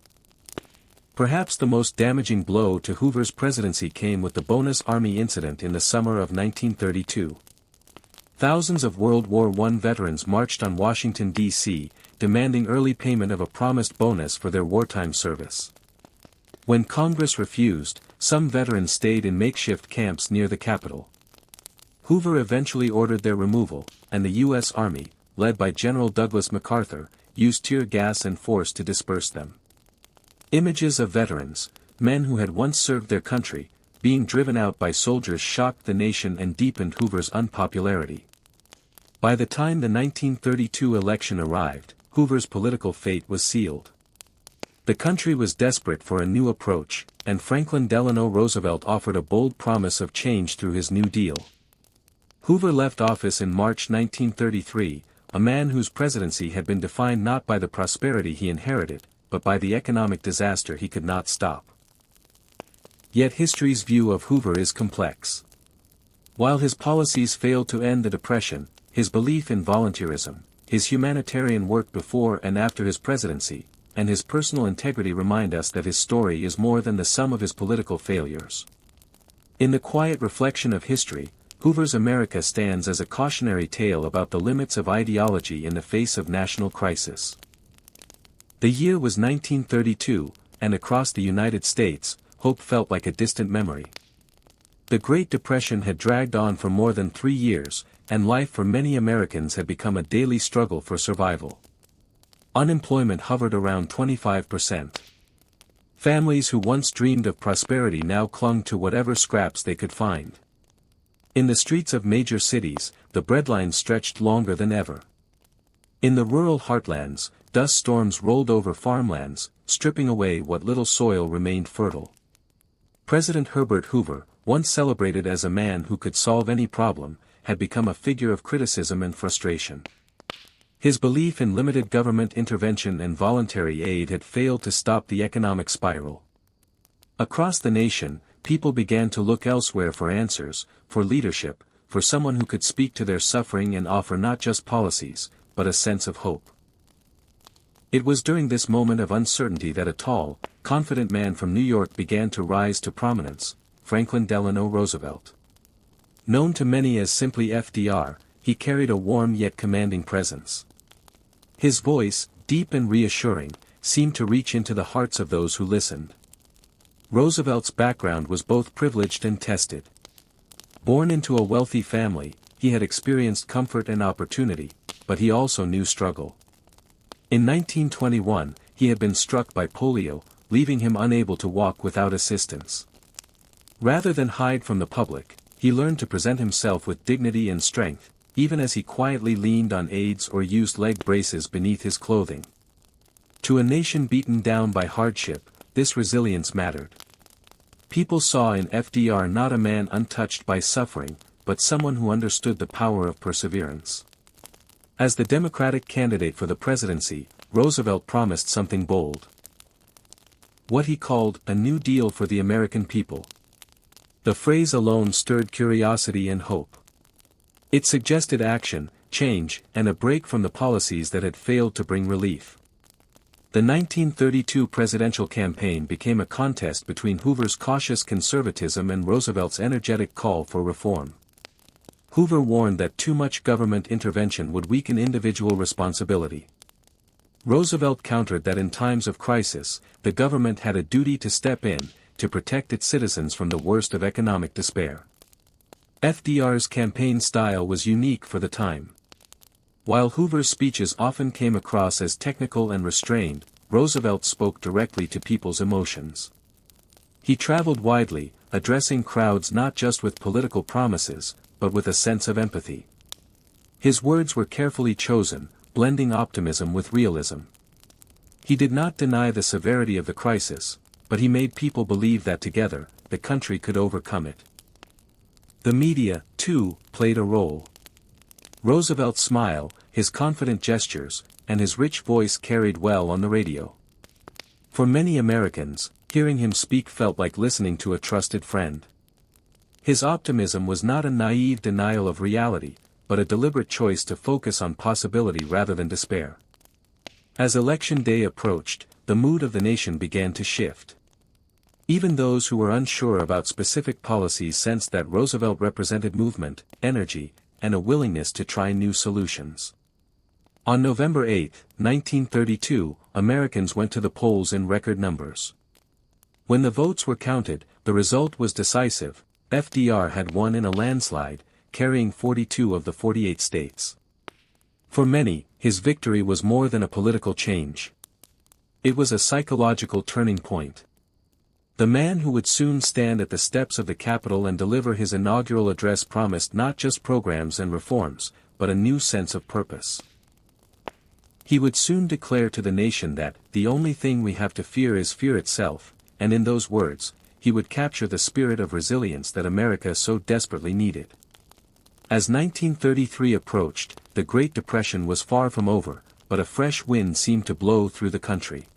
Perhaps the most damaging blow to Hoover's presidency came with the Bonus Army incident in the summer of 1932. Thousands of World War I veterans marched on Washington, D.C., demanding early payment of a promised bonus for their wartime service. When Congress refused, some veterans stayed in makeshift camps near the Capitol. Hoover eventually ordered their removal, and the U.S. Army, led by General Douglas MacArthur, used tear gas and force to disperse them. Images of veterans, men who had once served their country, being driven out by soldiers shocked the nation and deepened Hoover's unpopularity. By the time the 1932 election arrived, Hoover's political fate was sealed. The country was desperate for a new approach, and Franklin Delano Roosevelt offered a bold promise of change through his New Deal. Hoover left office in March 1933, a man whose presidency had been defined not by the prosperity he inherited, but by the economic disaster he could not stop. Yet history's view of Hoover is complex. While his policies failed to end the Depression, his belief in volunteerism, his humanitarian work before and after his presidency, and his personal integrity remind us that his story is more than the sum of his political failures. In the quiet reflection of history, Hoover's America stands as a cautionary tale about the limits of ideology in the face of national crisis. The year was 1932, and across the United States, hope felt like a distant memory. The Great Depression had dragged on for more than 3 years, and life for many Americans had become a daily struggle for survival. Unemployment hovered around 25%. Families who once dreamed of prosperity now clung to whatever scraps they could find. In the streets of major cities, the breadlines stretched longer than ever. In the rural heartlands, dust storms rolled over farmlands, stripping away what little soil remained fertile. President Herbert Hoover, once celebrated as a man who could solve any problem, had become a figure of criticism and frustration. His belief in limited government intervention and voluntary aid had failed to stop the economic spiral. Across the nation, people began to look elsewhere for answers, for leadership, for someone who could speak to their suffering and offer not just policies, but a sense of hope. It was during this moment of uncertainty that a tall, confident man from New York began to rise to prominence, Franklin Delano Roosevelt. Known to many as simply FDR, he carried a warm yet commanding presence. His voice, deep and reassuring, seemed to reach into the hearts of those who listened. Roosevelt's background was both privileged and tested. Born into a wealthy family, he had experienced comfort and opportunity, but he also knew struggle. In 1921, he had been struck by polio, leaving him unable to walk without assistance. Rather than hide from the public, he learned to present himself with dignity and strength, even as he quietly leaned on aids or used leg braces beneath his clothing. To a nation beaten down by hardship, this resilience mattered. People saw in FDR not a man untouched by suffering, but someone who understood the power of perseverance. As the Democratic candidate for the presidency, Roosevelt promised something bold. What he called a New Deal for the American people. The phrase alone stirred curiosity and hope. It suggested action, change, and a break from the policies that had failed to bring relief. The 1932 presidential campaign became a contest between Hoover's cautious conservatism and Roosevelt's energetic call for reform. Hoover warned that too much government intervention would weaken individual responsibility. Roosevelt countered that in times of crisis, the government had a duty to step in, to protect its citizens from the worst of economic despair. FDR's campaign style was unique for the time. While Hoover's speeches often came across as technical and restrained, Roosevelt spoke directly to people's emotions. He traveled widely, addressing crowds not just with political promises, but with a sense of empathy. His words were carefully chosen, blending optimism with realism. He did not deny the severity of the crisis, but he made people believe that together, the country could overcome it. The media, too, played a role. Roosevelt's smile, his confident gestures, and his rich voice carried well on the radio. For many Americans, hearing him speak felt like listening to a trusted friend. His optimism was not a naive denial of reality, but a deliberate choice to focus on possibility rather than despair. As Election Day approached, the mood of the nation began to shift. Even those who were unsure about specific policies sensed that Roosevelt represented movement, energy, and a willingness to try new solutions. On November 8, 1932, Americans went to the polls in record numbers. When the votes were counted, the result was decisive. FDR had won in a landslide, carrying 42 of the 48 states. For many, his victory was more than a political change. It was a psychological turning point. The man who would soon stand at the steps of the Capitol and deliver his inaugural address promised not just programs and reforms, but a new sense of purpose. He would soon declare to the nation that, "The only thing we have to fear is fear itself," and in those words, he would capture the spirit of resilience that America so desperately needed. As 1933 approached, the Great Depression was far from over, but a fresh wind seemed to blow through the country.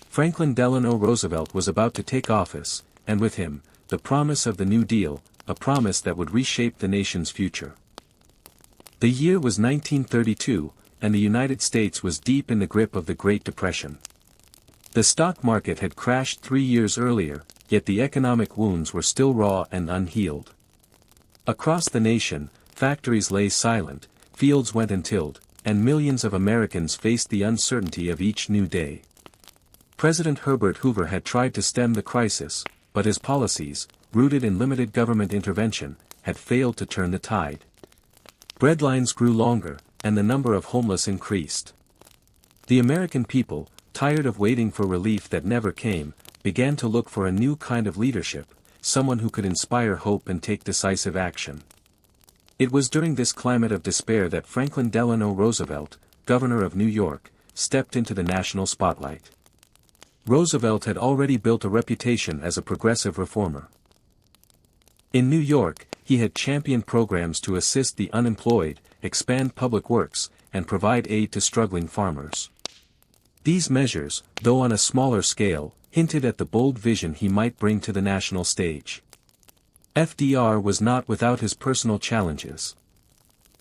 Franklin Delano Roosevelt was about to take office, and with him, the promise of the New Deal, a promise that would reshape the nation's future. The year was 1932, and the United States was deep in the grip of the Great Depression. The stock market had crashed 3 years earlier, yet the economic wounds were still raw and unhealed. Across the nation, factories lay silent, fields went untilled, and millions of Americans faced the uncertainty of each new day. President Herbert Hoover had tried to stem the crisis, but his policies, rooted in limited government intervention, had failed to turn the tide. Breadlines grew longer, and the number of homeless increased. The American people, tired of waiting for relief that never came, began to look for a new kind of leadership, someone who could inspire hope and take decisive action. It was during this climate of despair that Franklin Delano Roosevelt, governor of New York, stepped into the national spotlight. Roosevelt had already built a reputation as a progressive reformer. In New York, he had championed programs to assist the unemployed, expand public works, and provide aid to struggling farmers. These measures, though on a smaller scale, hinted at the bold vision he might bring to the national stage. FDR was not without his personal challenges.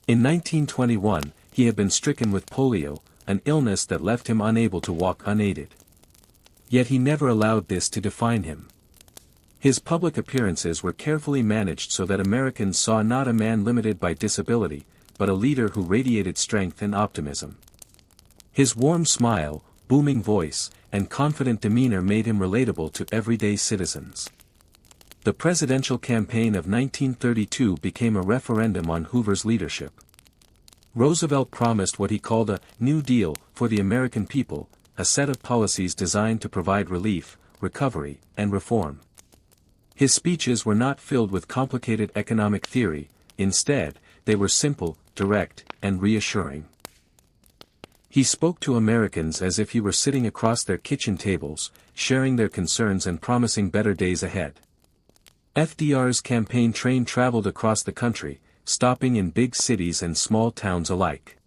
In 1921, he had been stricken with polio, an illness that left him unable to walk unaided. Yet he never allowed this to define him. His public appearances were carefully managed so that Americans saw not a man limited by disability, but a leader who radiated strength and optimism. His warm smile, booming voice, and confident demeanor made him relatable to everyday citizens. The presidential campaign of 1932 became a referendum on Hoover's leadership. Roosevelt promised what he called a New Deal for the American people, a set of policies designed to provide relief, recovery, and reform. His speeches were not filled with complicated economic theory, instead, they were simple, direct, and reassuring. He spoke to Americans as if he were sitting across their kitchen tables, sharing their concerns and promising better days ahead. FDR's campaign train traveled across the country, stopping in big cities and small towns alike.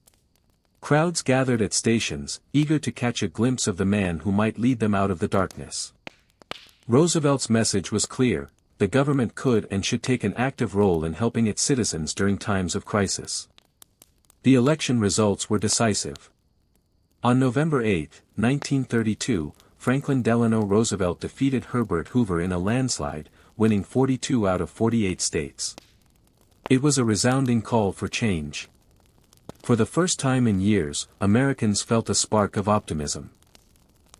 Crowds gathered at stations, eager to catch a glimpse of the man who might lead them out of the darkness. Roosevelt's message was clear: the government could and should take an active role in helping its citizens during times of crisis. The election results were decisive. On November 8, 1932, Franklin Delano Roosevelt defeated Herbert Hoover in a landslide, winning 42 out of 48 states. It was a resounding call for change. For the first time in years, Americans felt a spark of optimism.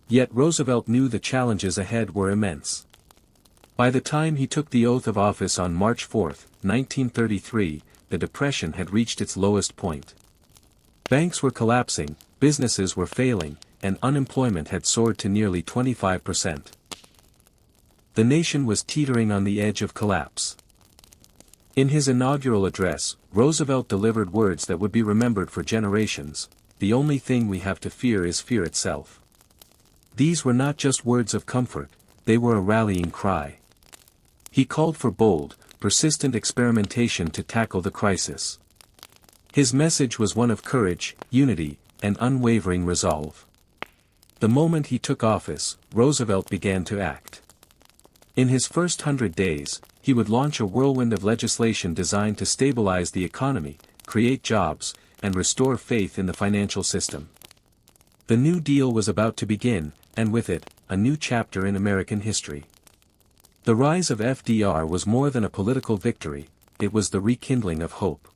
Yet Roosevelt knew the challenges ahead were immense. By the time he took the oath of office on March 4, 1933, the Depression had reached its lowest point. Banks were collapsing, businesses were failing, and unemployment had soared to nearly 25%. The nation was teetering on the edge of collapse. In his inaugural address, Roosevelt delivered words that would be remembered for generations: "The only thing we have to fear is fear itself." These were not just words of comfort, they were a rallying cry. He called for bold, persistent experimentation to tackle the crisis. His message was one of courage, unity, and unwavering resolve. The moment he took office, Roosevelt began to act. In his first 100 days, he would launch a whirlwind of legislation designed to stabilize the economy, create jobs, and restore faith in the financial system. The New Deal was about to begin, and with it, a new chapter in American history. The rise of FDR was more than a political victory, it was the rekindling of hope.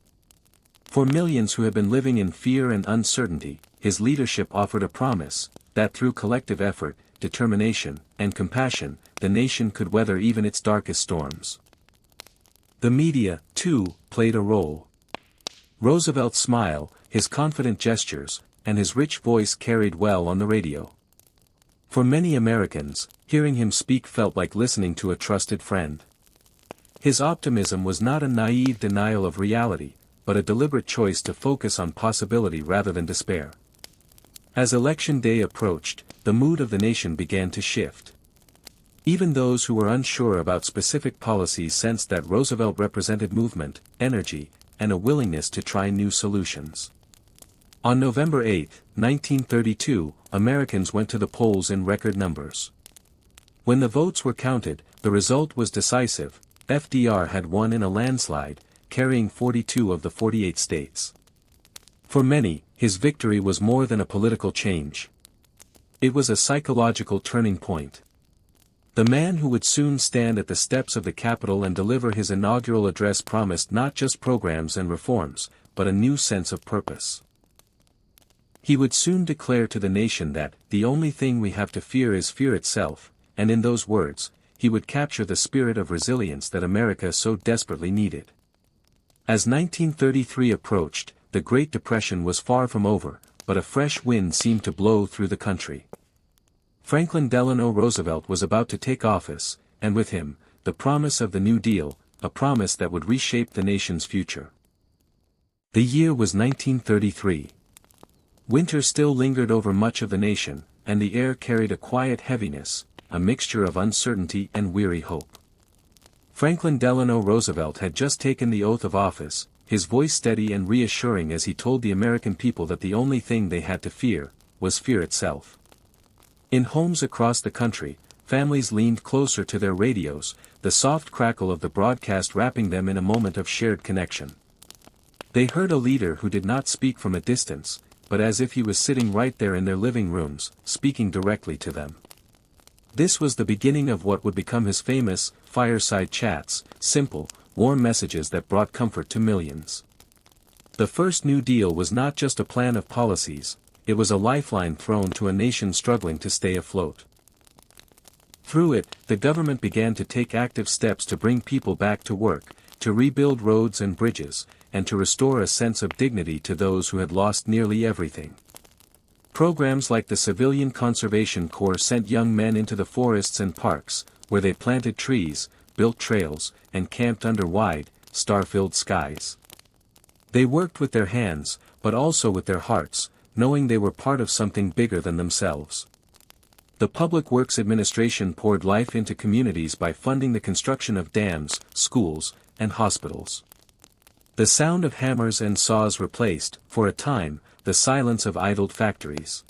For millions who had been living in fear and uncertainty, his leadership offered a promise that through collective effort, determination, and compassion, the nation could weather even its darkest storms. The media, too, played a role. Roosevelt's smile, his confident gestures, and his rich voice carried well on the radio. For many Americans, hearing him speak felt like listening to a trusted friend. His optimism was not a naive denial of reality, but a deliberate choice to focus on possibility rather than despair. As Election Day approached, the mood of the nation began to shift. Even those who were unsure about specific policies sensed that Roosevelt represented movement, energy, and a willingness to try new solutions. On November 8, 1932, Americans went to the polls in record numbers. When the votes were counted, the result was decisive: FDR had won in a landslide, carrying 42 of the 48 states. For many, his victory was more than a political change. It was a psychological turning point. The man who would soon stand at the steps of the Capitol and deliver his inaugural address promised not just programs and reforms, but a new sense of purpose. He would soon declare to the nation that, "The only thing we have to fear is fear itself," and in those words, he would capture the spirit of resilience that America so desperately needed. As 1933 approached, the Great Depression was far from over, but a fresh wind seemed to blow through the country. Franklin Delano Roosevelt was about to take office, and with him, the promise of the New Deal, a promise that would reshape the nation's future. The year was 1933. Winter still lingered over much of the nation, and the air carried a quiet heaviness, a mixture of uncertainty and weary hope. Franklin Delano Roosevelt had just taken the oath of office, his voice steady and reassuring as he told the American people that the only thing they had to fear was fear itself. In homes across the country, families leaned closer to their radios, the soft crackle of the broadcast wrapping them in a moment of shared connection. They heard a leader who did not speak from a distance, but as if he was sitting right there in their living rooms, speaking directly to them. This was the beginning of what would become his famous fireside chats, simple, warm messages that brought comfort to millions. The first New Deal was not just a plan of policies, it was a lifeline thrown to a nation struggling to stay afloat. Through it, the government began to take active steps to bring people back to work, to rebuild roads and bridges, and to restore a sense of dignity to those who had lost nearly everything. Programs like the Civilian Conservation Corps sent young men into the forests and parks, where they planted trees, built trails, and camped under wide, star-filled skies. They worked with their hands, but also with their hearts, knowing they were part of something bigger than themselves. The Public Works Administration poured life into communities by funding the construction of dams, schools, and hospitals. The sound of hammers and saws replaced, for a time, the silence of idled factories.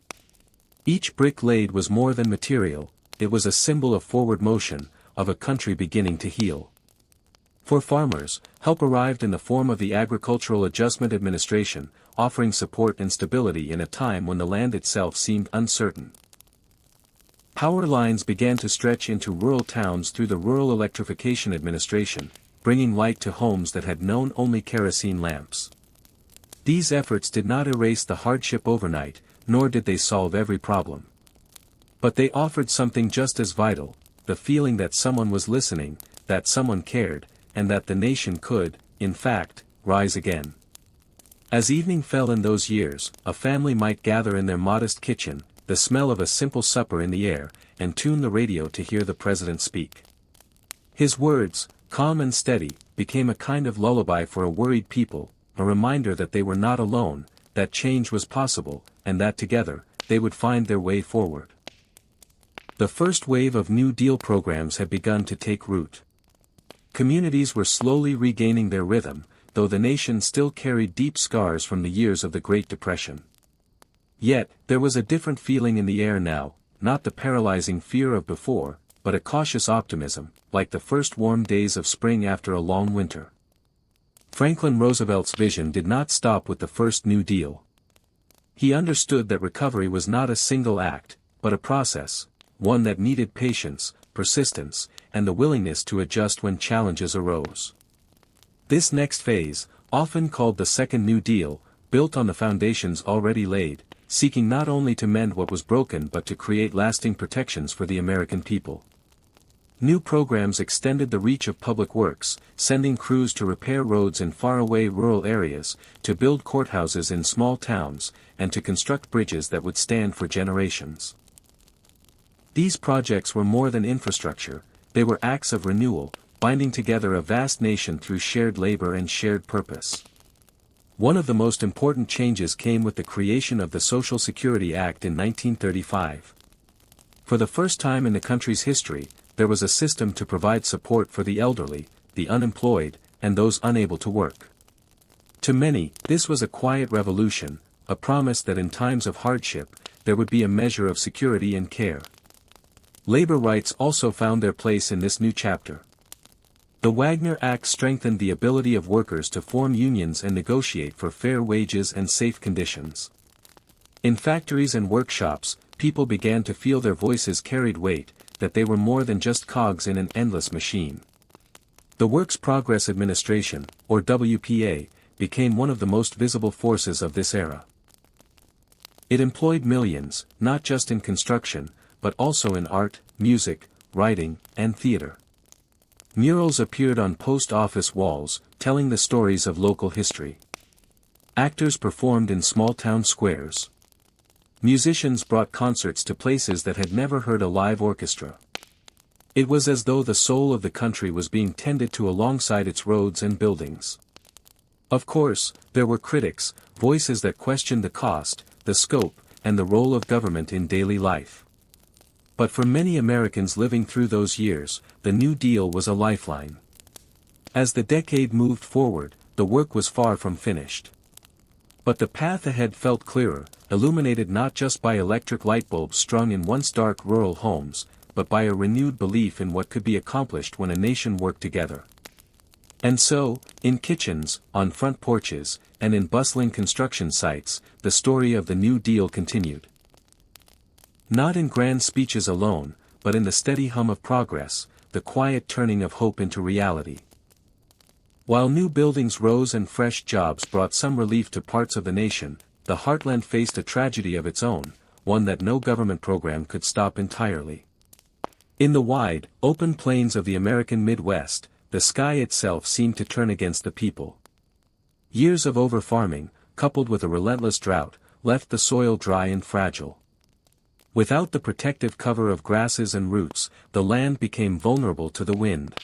Each brick laid was more than material, it was a symbol of forward motion, of a country beginning to heal. For farmers, help arrived in the form of the Agricultural Adjustment Administration, offering support and stability in a time when the land itself seemed uncertain. Power lines began to stretch into rural towns through the Rural Electrification Administration, bringing light to homes that had known only kerosene lamps. These efforts did not erase the hardship overnight, nor did they solve every problem. But they offered something just as vital, the feeling that someone was listening, that someone cared, and that the nation could, in fact, rise again. As evening fell in those years, a family might gather in their modest kitchen, the smell of a simple supper in the air, and tune the radio to hear the president speak. His words, calm and steady, became a kind of lullaby for a worried people, a reminder that they were not alone, that change was possible, and that together, they would find their way forward. The first wave of New Deal programs had begun to take root. Communities were slowly regaining their rhythm, though the nation still carried deep scars from the years of the Great Depression. Yet, there was a different feeling in the air now, not the paralyzing fear of before, but a cautious optimism, like the first warm days of spring after a long winter. Franklin Roosevelt's vision did not stop with the first New Deal. He understood that recovery was not a single act, but a process, one that needed patience, persistence, and the willingness to adjust when challenges arose. This next phase, often called the Second New Deal, built on the foundations already laid, seeking not only to mend what was broken but to create lasting protections for the American people. New programs extended the reach of public works, sending crews to repair roads in faraway rural areas, to build courthouses in small towns, and to construct bridges that would stand for generations. These projects were more than infrastructure, they were acts of renewal, binding together a vast nation through shared labor and shared purpose. One of the most important changes came with the creation of the Social Security Act in 1935. For the first time in the country's history, there was a system to provide support for the elderly, the unemployed, and those unable to work. To many, this was a quiet revolution, a promise that in times of hardship, there would be a measure of security and care. Labor rights also found their place in this new chapter. The Wagner Act strengthened the ability of workers to form unions and negotiate for fair wages and safe conditions. In factories and workshops, people began to feel their voices carried weight, that they were more than just cogs in an endless machine. The Works Progress Administration, or WPA, became one of the most visible forces of this era. It employed millions, not just in construction, but also in art, music, writing, and theater. Murals appeared on post office walls, telling the stories of local history. Actors performed in small town squares. Musicians brought concerts to places that had never heard a live orchestra. It was as though the soul of the country was being tended to alongside its roads and buildings. Of course, there were critics, voices that questioned the cost, the scope, and the role of government in daily life. But for many Americans living through those years, the New Deal was a lifeline. As the decade moved forward, the work was far from finished. But the path ahead felt clearer, illuminated not just by electric light bulbs strung in once dark rural homes, but by a renewed belief in what could be accomplished when a nation worked together. And so, in kitchens, on front porches, and in bustling construction sites, the story of the New Deal continued. Not in grand speeches alone, but in the steady hum of progress, the quiet turning of hope into reality. While new buildings rose and fresh jobs brought some relief to parts of the nation, the heartland faced a tragedy of its own, one that no government program could stop entirely. In the wide, open plains of the American Midwest, the sky itself seemed to turn against the people. Years of over-farming, coupled with a relentless drought, left the soil dry and fragile. Without the protective cover of grasses and roots, the land became vulnerable to the wind.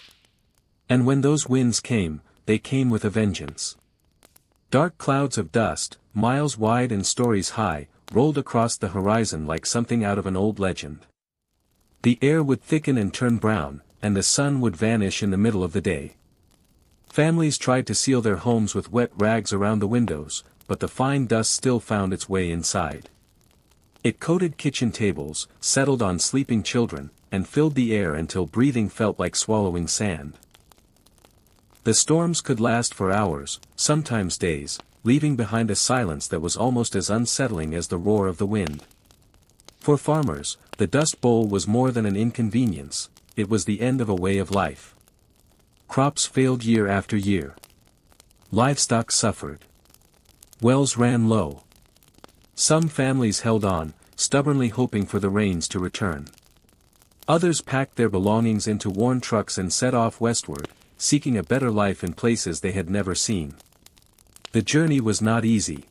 And when those winds came, they came with a vengeance. Dark clouds of dust, miles wide and stories high, rolled across the horizon like something out of an old legend. The air would thicken and turn brown, and the sun would vanish in the middle of the day. Families tried to seal their homes with wet rags around the windows, but the fine dust still found its way inside. It coated kitchen tables, settled on sleeping children, and filled the air until breathing felt like swallowing sand. The storms could last for hours, sometimes days, leaving behind a silence that was almost as unsettling as the roar of the wind. For farmers, the Dust Bowl was more than an inconvenience, it was the end of a way of life. Crops failed year after year. Livestock suffered. Wells ran low. Some families held on, stubbornly hoping for the rains to return. Others packed their belongings into worn trucks and set off westward, seeking a better life in places they had never seen. The journey was not easy.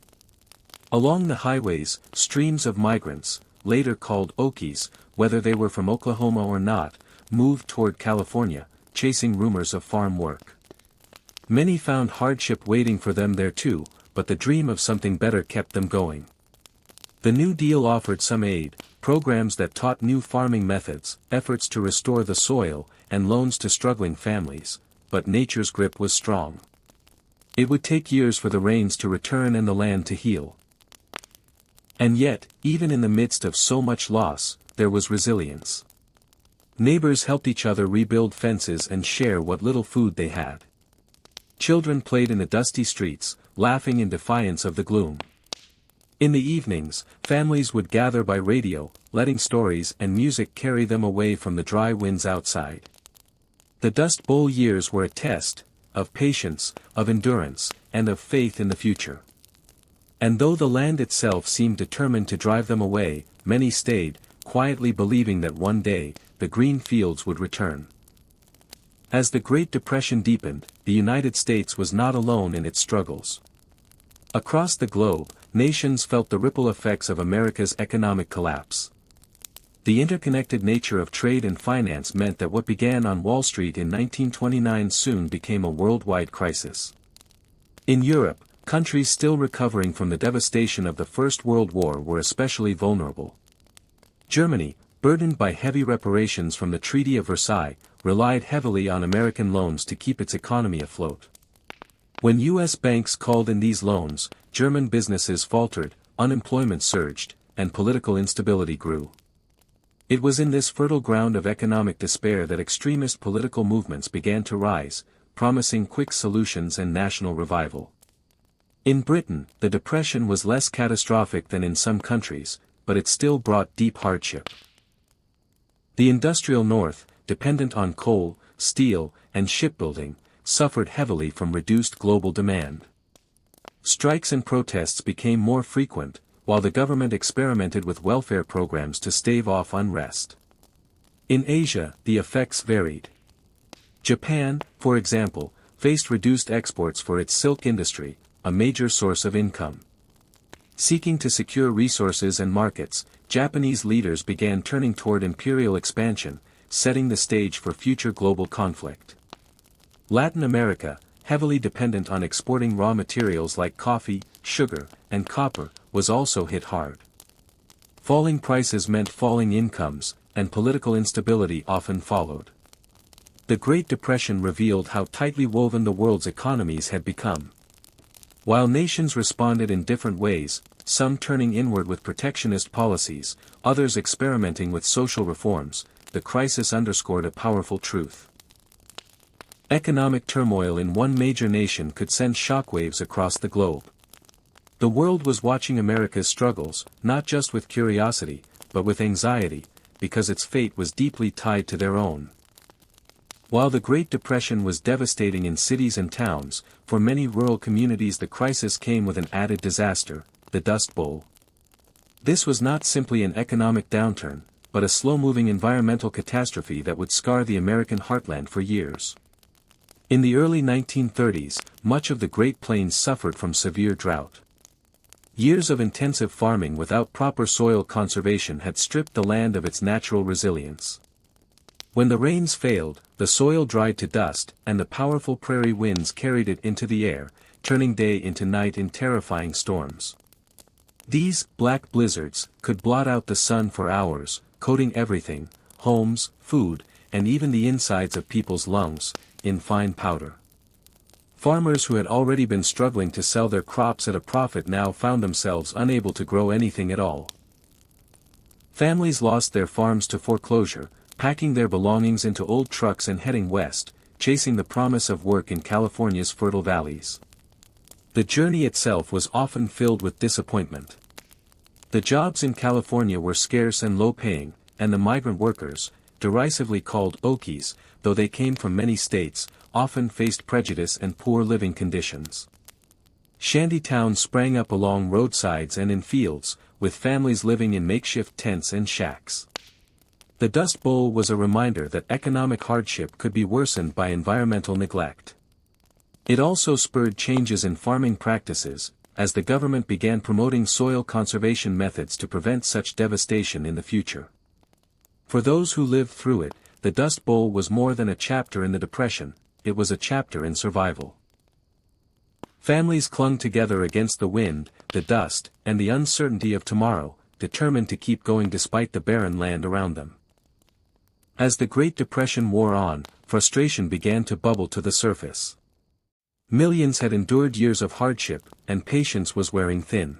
Along the highways, streams of migrants, later called Okies, whether they were from Oklahoma or not, moved toward California, chasing rumors of farm work. Many found hardship waiting for them there too, but the dream of something better kept them going. The New Deal offered some aid, programs that taught new farming methods, efforts to restore the soil, and loans to struggling families, but nature's grip was strong. It would take years for the rains to return and the land to heal. And yet, even in the midst of so much loss, there was resilience. Neighbors helped each other rebuild fences and share what little food they had. Children played in the dusty streets, laughing in defiance of the gloom. In the evenings, families would gather by radio, letting stories and music carry them away from the dry winds outside. The Dust Bowl years were a test, of patience, of endurance, and of faith in the future. And though the land itself seemed determined to drive them away, many stayed, quietly believing that one day, the green fields would return. As the Great Depression deepened, the United States was not alone in its struggles. Across the globe, nations felt the ripple effects of America's economic collapse. The interconnected nature of trade and finance meant that what began on Wall Street in 1929 soon became a worldwide crisis. In Europe, countries still recovering from the devastation of the First World War were especially vulnerable. Germany, burdened by heavy reparations from the Treaty of Versailles, relied heavily on American loans to keep its economy afloat. When U.S. banks called in these loans, German businesses faltered, unemployment surged, and political instability grew. It was in this fertile ground of economic despair that extremist political movements began to rise, promising quick solutions and national revival. In Britain, the Depression was less catastrophic than in some countries, but it still brought deep hardship. The industrial North, dependent on coal, steel, and shipbuilding, suffered heavily from reduced global demand. Strikes and protests became more frequent, while the government experimented with welfare programs to stave off unrest. In Asia, the effects varied. Japan, for example, faced reduced exports for its silk industry, a major source of income. Seeking to secure resources and markets, Japanese leaders began turning toward imperial expansion, setting the stage for future global conflict. Latin America, heavily dependent on exporting raw materials like coffee, sugar, and copper, was also hit hard. Falling prices meant falling incomes, and political instability often followed. The Great Depression revealed how tightly woven the world's economies had become. While nations responded in different ways, some turning inward with protectionist policies, others experimenting with social reforms, the crisis underscored a powerful truth. Economic turmoil in one major nation could send shockwaves across the globe. The world was watching America's struggles, not just with curiosity, but with anxiety, because its fate was deeply tied to their own. While the Great Depression was devastating in cities and towns, for many rural communities the crisis came with an added disaster, the Dust Bowl. This was not simply an economic downturn, but a slow-moving environmental catastrophe that would scar the American heartland for years. In the early 1930s, much of the Great Plains suffered from severe drought. Years of intensive farming without proper soil conservation had stripped the land of its natural resilience. When the rains failed, the soil dried to dust, and the powerful prairie winds carried it into the air, turning day into night in terrifying storms. These black blizzards could blot out the sun for hours, coating everything, homes, food, and even the insides of people's lungs, in fine powder. Farmers who had already been struggling to sell their crops at a profit now found themselves unable to grow anything at all. Families lost their farms to foreclosure, packing their belongings into old trucks and heading west, chasing the promise of work in California's fertile valleys. The journey itself was often filled with disappointment. The jobs in California were scarce and low-paying, and the migrant workers, derisively called Okies, though they came from many states, often faced prejudice and poor living conditions. Shanty towns sprang up along roadsides and in fields, with families living in makeshift tents and shacks. The Dust Bowl was a reminder that economic hardship could be worsened by environmental neglect. It also spurred changes in farming practices, as the government began promoting soil conservation methods to prevent such devastation in the future. For those who lived through it, the Dust Bowl was more than a chapter in the Depression, it was a chapter in survival. Families clung together against the wind, the dust, and the uncertainty of tomorrow, determined to keep going despite the barren land around them. As the Great Depression wore on, frustration began to bubble to the surface. Millions had endured years of hardship, and patience was wearing thin.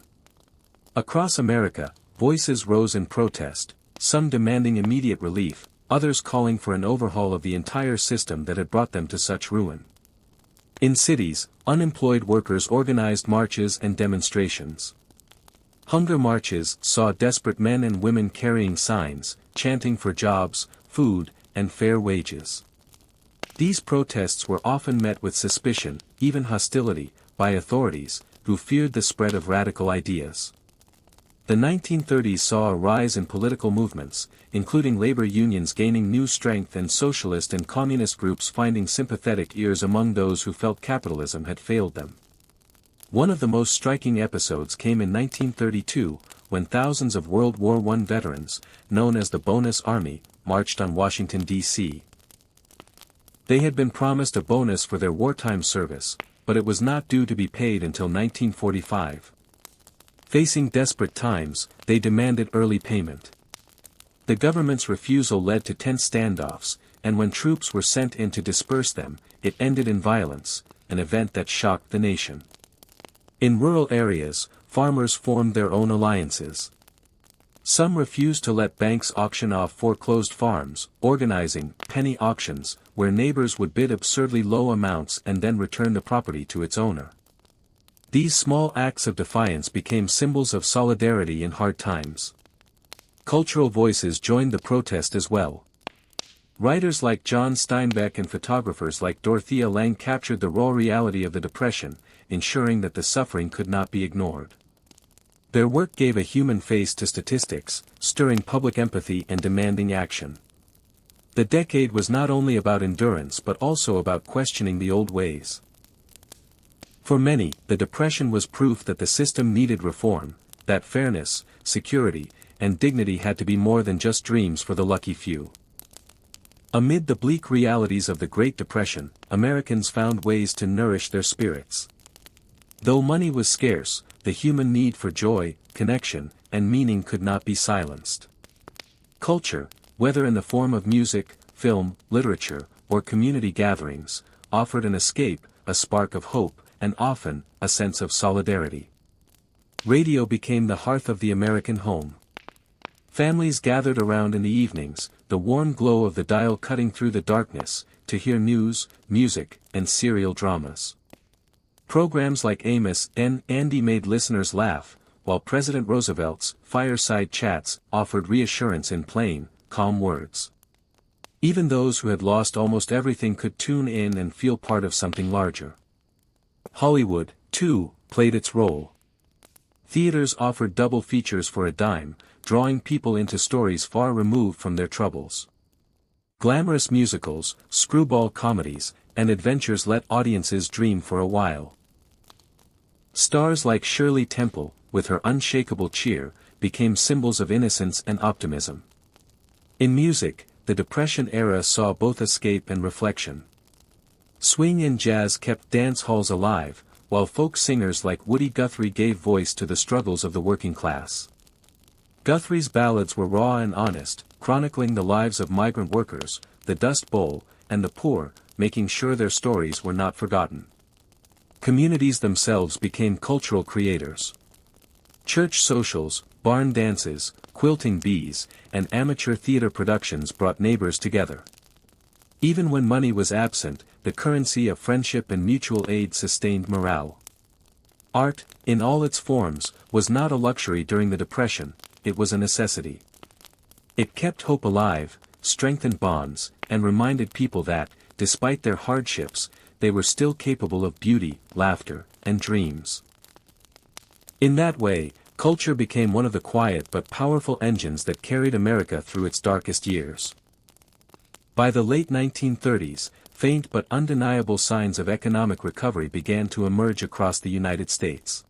Across America, voices rose in protest, some demanding immediate relief, others calling for an overhaul of the entire system that had brought them to such ruin. In cities, unemployed workers organized marches and demonstrations. Hunger marches saw desperate men and women carrying signs, chanting for jobs, food, and fair wages. These protests were often met with suspicion, even hostility, by authorities, who feared the spread of radical ideas. The 1930s saw a rise in political movements, including labor unions gaining new strength and socialist and communist groups finding sympathetic ears among those who felt capitalism had failed them. One of the most striking episodes came in 1932, when thousands of World War I veterans, known as the Bonus Army, marched on Washington, D.C. They had been promised a bonus for their wartime service, but it was not due to be paid until 1945. Facing desperate times, they demanded early payment. The government's refusal led to tense standoffs, and when troops were sent in to disperse them, it ended in violence, an event that shocked the nation. In rural areas, farmers formed their own alliances. Some refused to let banks auction off foreclosed farms, organizing penny auctions, where neighbors would bid absurdly low amounts and then return the property to its owner. These small acts of defiance became symbols of solidarity in hard times. Cultural voices joined the protest as well. Writers like John Steinbeck and photographers like Dorothea Lange captured the raw reality of the Depression, ensuring that the suffering could not be ignored. Their work gave a human face to statistics, stirring public empathy and demanding action. The decade was not only about endurance but also about questioning the old ways. For many, the Depression was proof that the system needed reform, that fairness, security, and dignity had to be more than just dreams for the lucky few. Amid the bleak realities of the Great Depression, Americans found ways to nourish their spirits. Though money was scarce, the human need for joy, connection, and meaning could not be silenced. Culture, whether in the form of music, film, literature, or community gatherings, offered an escape, a spark of hope, and often, a sense of solidarity. Radio became the hearth of the American home. Families gathered around in the evenings, the warm glow of the dial cutting through the darkness, to hear news, music, and serial dramas. Programs like Amos and Andy made listeners laugh, while President Roosevelt's fireside chats offered reassurance in plain, calm words. Even those who had lost almost everything could tune in and feel part of something larger. Hollywood, too, played its role. Theaters offered double features for a dime, drawing people into stories far removed from their troubles. Glamorous musicals, screwball comedies, and adventures let audiences dream for a while. Stars like Shirley Temple, with her unshakable cheer, became symbols of innocence and optimism. In music, the Depression era saw both escape and reflection. Swing and jazz kept dance halls alive, while folk singers like Woody Guthrie gave voice to the struggles of the working class. Guthrie's ballads were raw and honest, chronicling the lives of migrant workers, the Dust Bowl, and the poor, making sure their stories were not forgotten. Communities themselves became cultural creators. Church socials, barn dances, quilting bees, and amateur theater productions brought neighbors together. Even when money was absent, the currency of friendship and mutual aid sustained morale. Art, in all its forms, was not a luxury during the Depression, it was a necessity. It kept hope alive, strengthened bonds, and reminded people that, despite their hardships, they were still capable of beauty, laughter, and dreams. In that way, culture became one of the quiet but powerful engines that carried America through its darkest years. By the late 1930s, faint but undeniable signs of economic recovery began to emerge across the United States.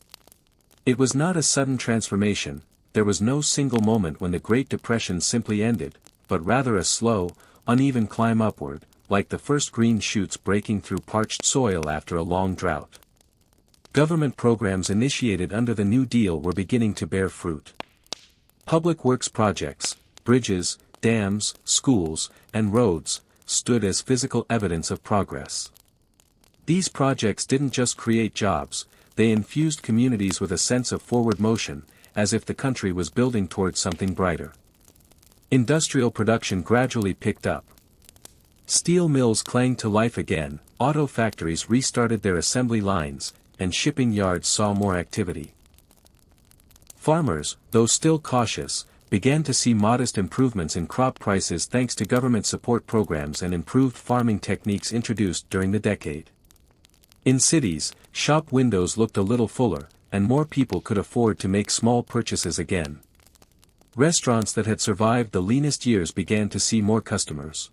It was not a sudden transformation, there was no single moment when the Great Depression simply ended, but rather a slow, uneven climb upward, like the first green shoots breaking through parched soil after a long drought. Government programs initiated under the New Deal were beginning to bear fruit. Public works projects, bridges, dams, schools, and roads, stood as physical evidence of progress. These projects didn't just create jobs, they infused communities with a sense of forward motion, as if the country was building towards something brighter. Industrial production gradually picked up. Steel mills clanged to life again, auto factories restarted their assembly lines, and shipping yards saw more activity. Farmers, though still cautious, began to see modest improvements in crop prices thanks to government support programs and improved farming techniques introduced during the decade. In cities, shop windows looked a little fuller, and more people could afford to make small purchases again. Restaurants that had survived the leanest years began to see more customers.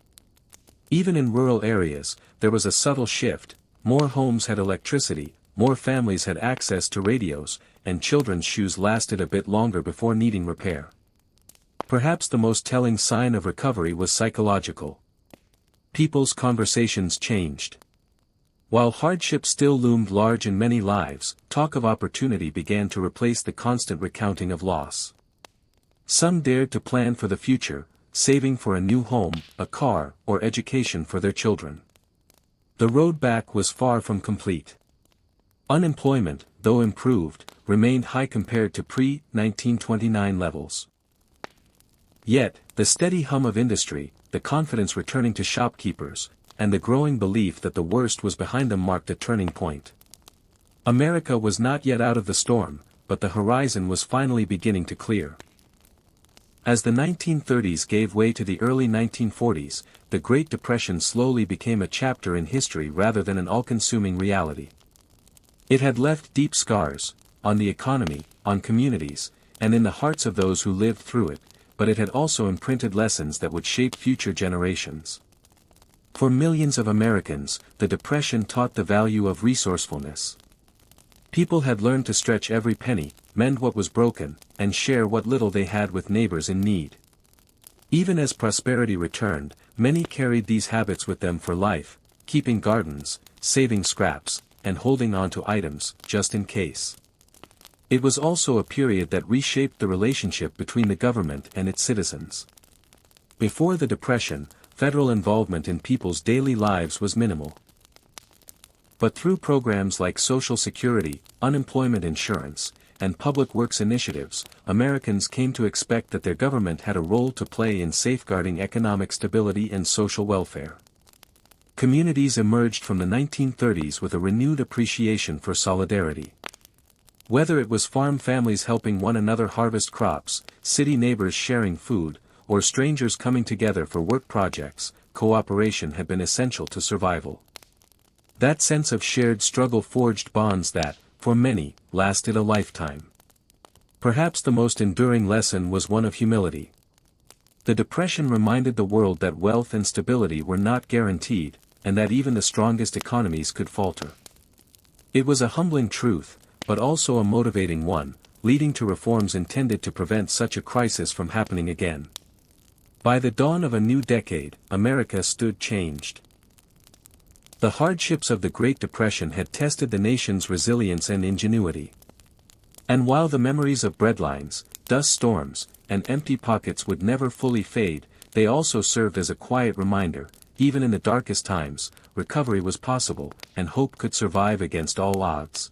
Even in rural areas, there was a subtle shift, more homes had electricity, more families had access to radios, and children's shoes lasted a bit longer before needing repair. Perhaps the most telling sign of recovery was psychological. People's conversations changed. While hardship still loomed large in many lives, talk of opportunity began to replace the constant recounting of loss. Some dared to plan for the future, saving for a new home, a car, or education for their children. The road back was far from complete. Unemployment, though improved, remained high compared to pre-1929 levels. Yet, the steady hum of industry, the confidence returning to shopkeepers, and the growing belief that the worst was behind them marked a turning point. America was not yet out of the storm, but the horizon was finally beginning to clear. As the 1930s gave way to the early 1940s, the Great Depression slowly became a chapter in history rather than an all-consuming reality. It had left deep scars, on the economy, on communities, and in the hearts of those who lived through it, but it had also imprinted lessons that would shape future generations. For millions of Americans, the Depression taught the value of resourcefulness. People had learned to stretch every penny, mend what was broken, and share what little they had with neighbors in need. Even as prosperity returned, many carried these habits with them for life, keeping gardens, saving scraps, and holding on to items, just in case. It was also a period that reshaped the relationship between the government and its citizens. Before the Depression, federal involvement in people's daily lives was minimal. But through programs like Social Security, unemployment insurance, and public works initiatives, Americans came to expect that their government had a role to play in safeguarding economic stability and social welfare. Communities emerged from the 1930s with a renewed appreciation for solidarity. Whether it was farm families helping one another harvest crops, city neighbors sharing food, or strangers coming together for work projects, cooperation had been essential to survival. That sense of shared struggle forged bonds that, for many, lasted a lifetime. Perhaps the most enduring lesson was one of humility. The Depression reminded the world that wealth and stability were not guaranteed, and that even the strongest economies could falter. It was a humbling truth, but also a motivating one, leading to reforms intended to prevent such a crisis from happening again. By the dawn of a new decade, America stood changed. The hardships of the Great Depression had tested the nation's resilience and ingenuity. And while the memories of breadlines, dust storms, and empty pockets would never fully fade, they also served as a quiet reminder, even in the darkest times, recovery was possible, and hope could survive against all odds.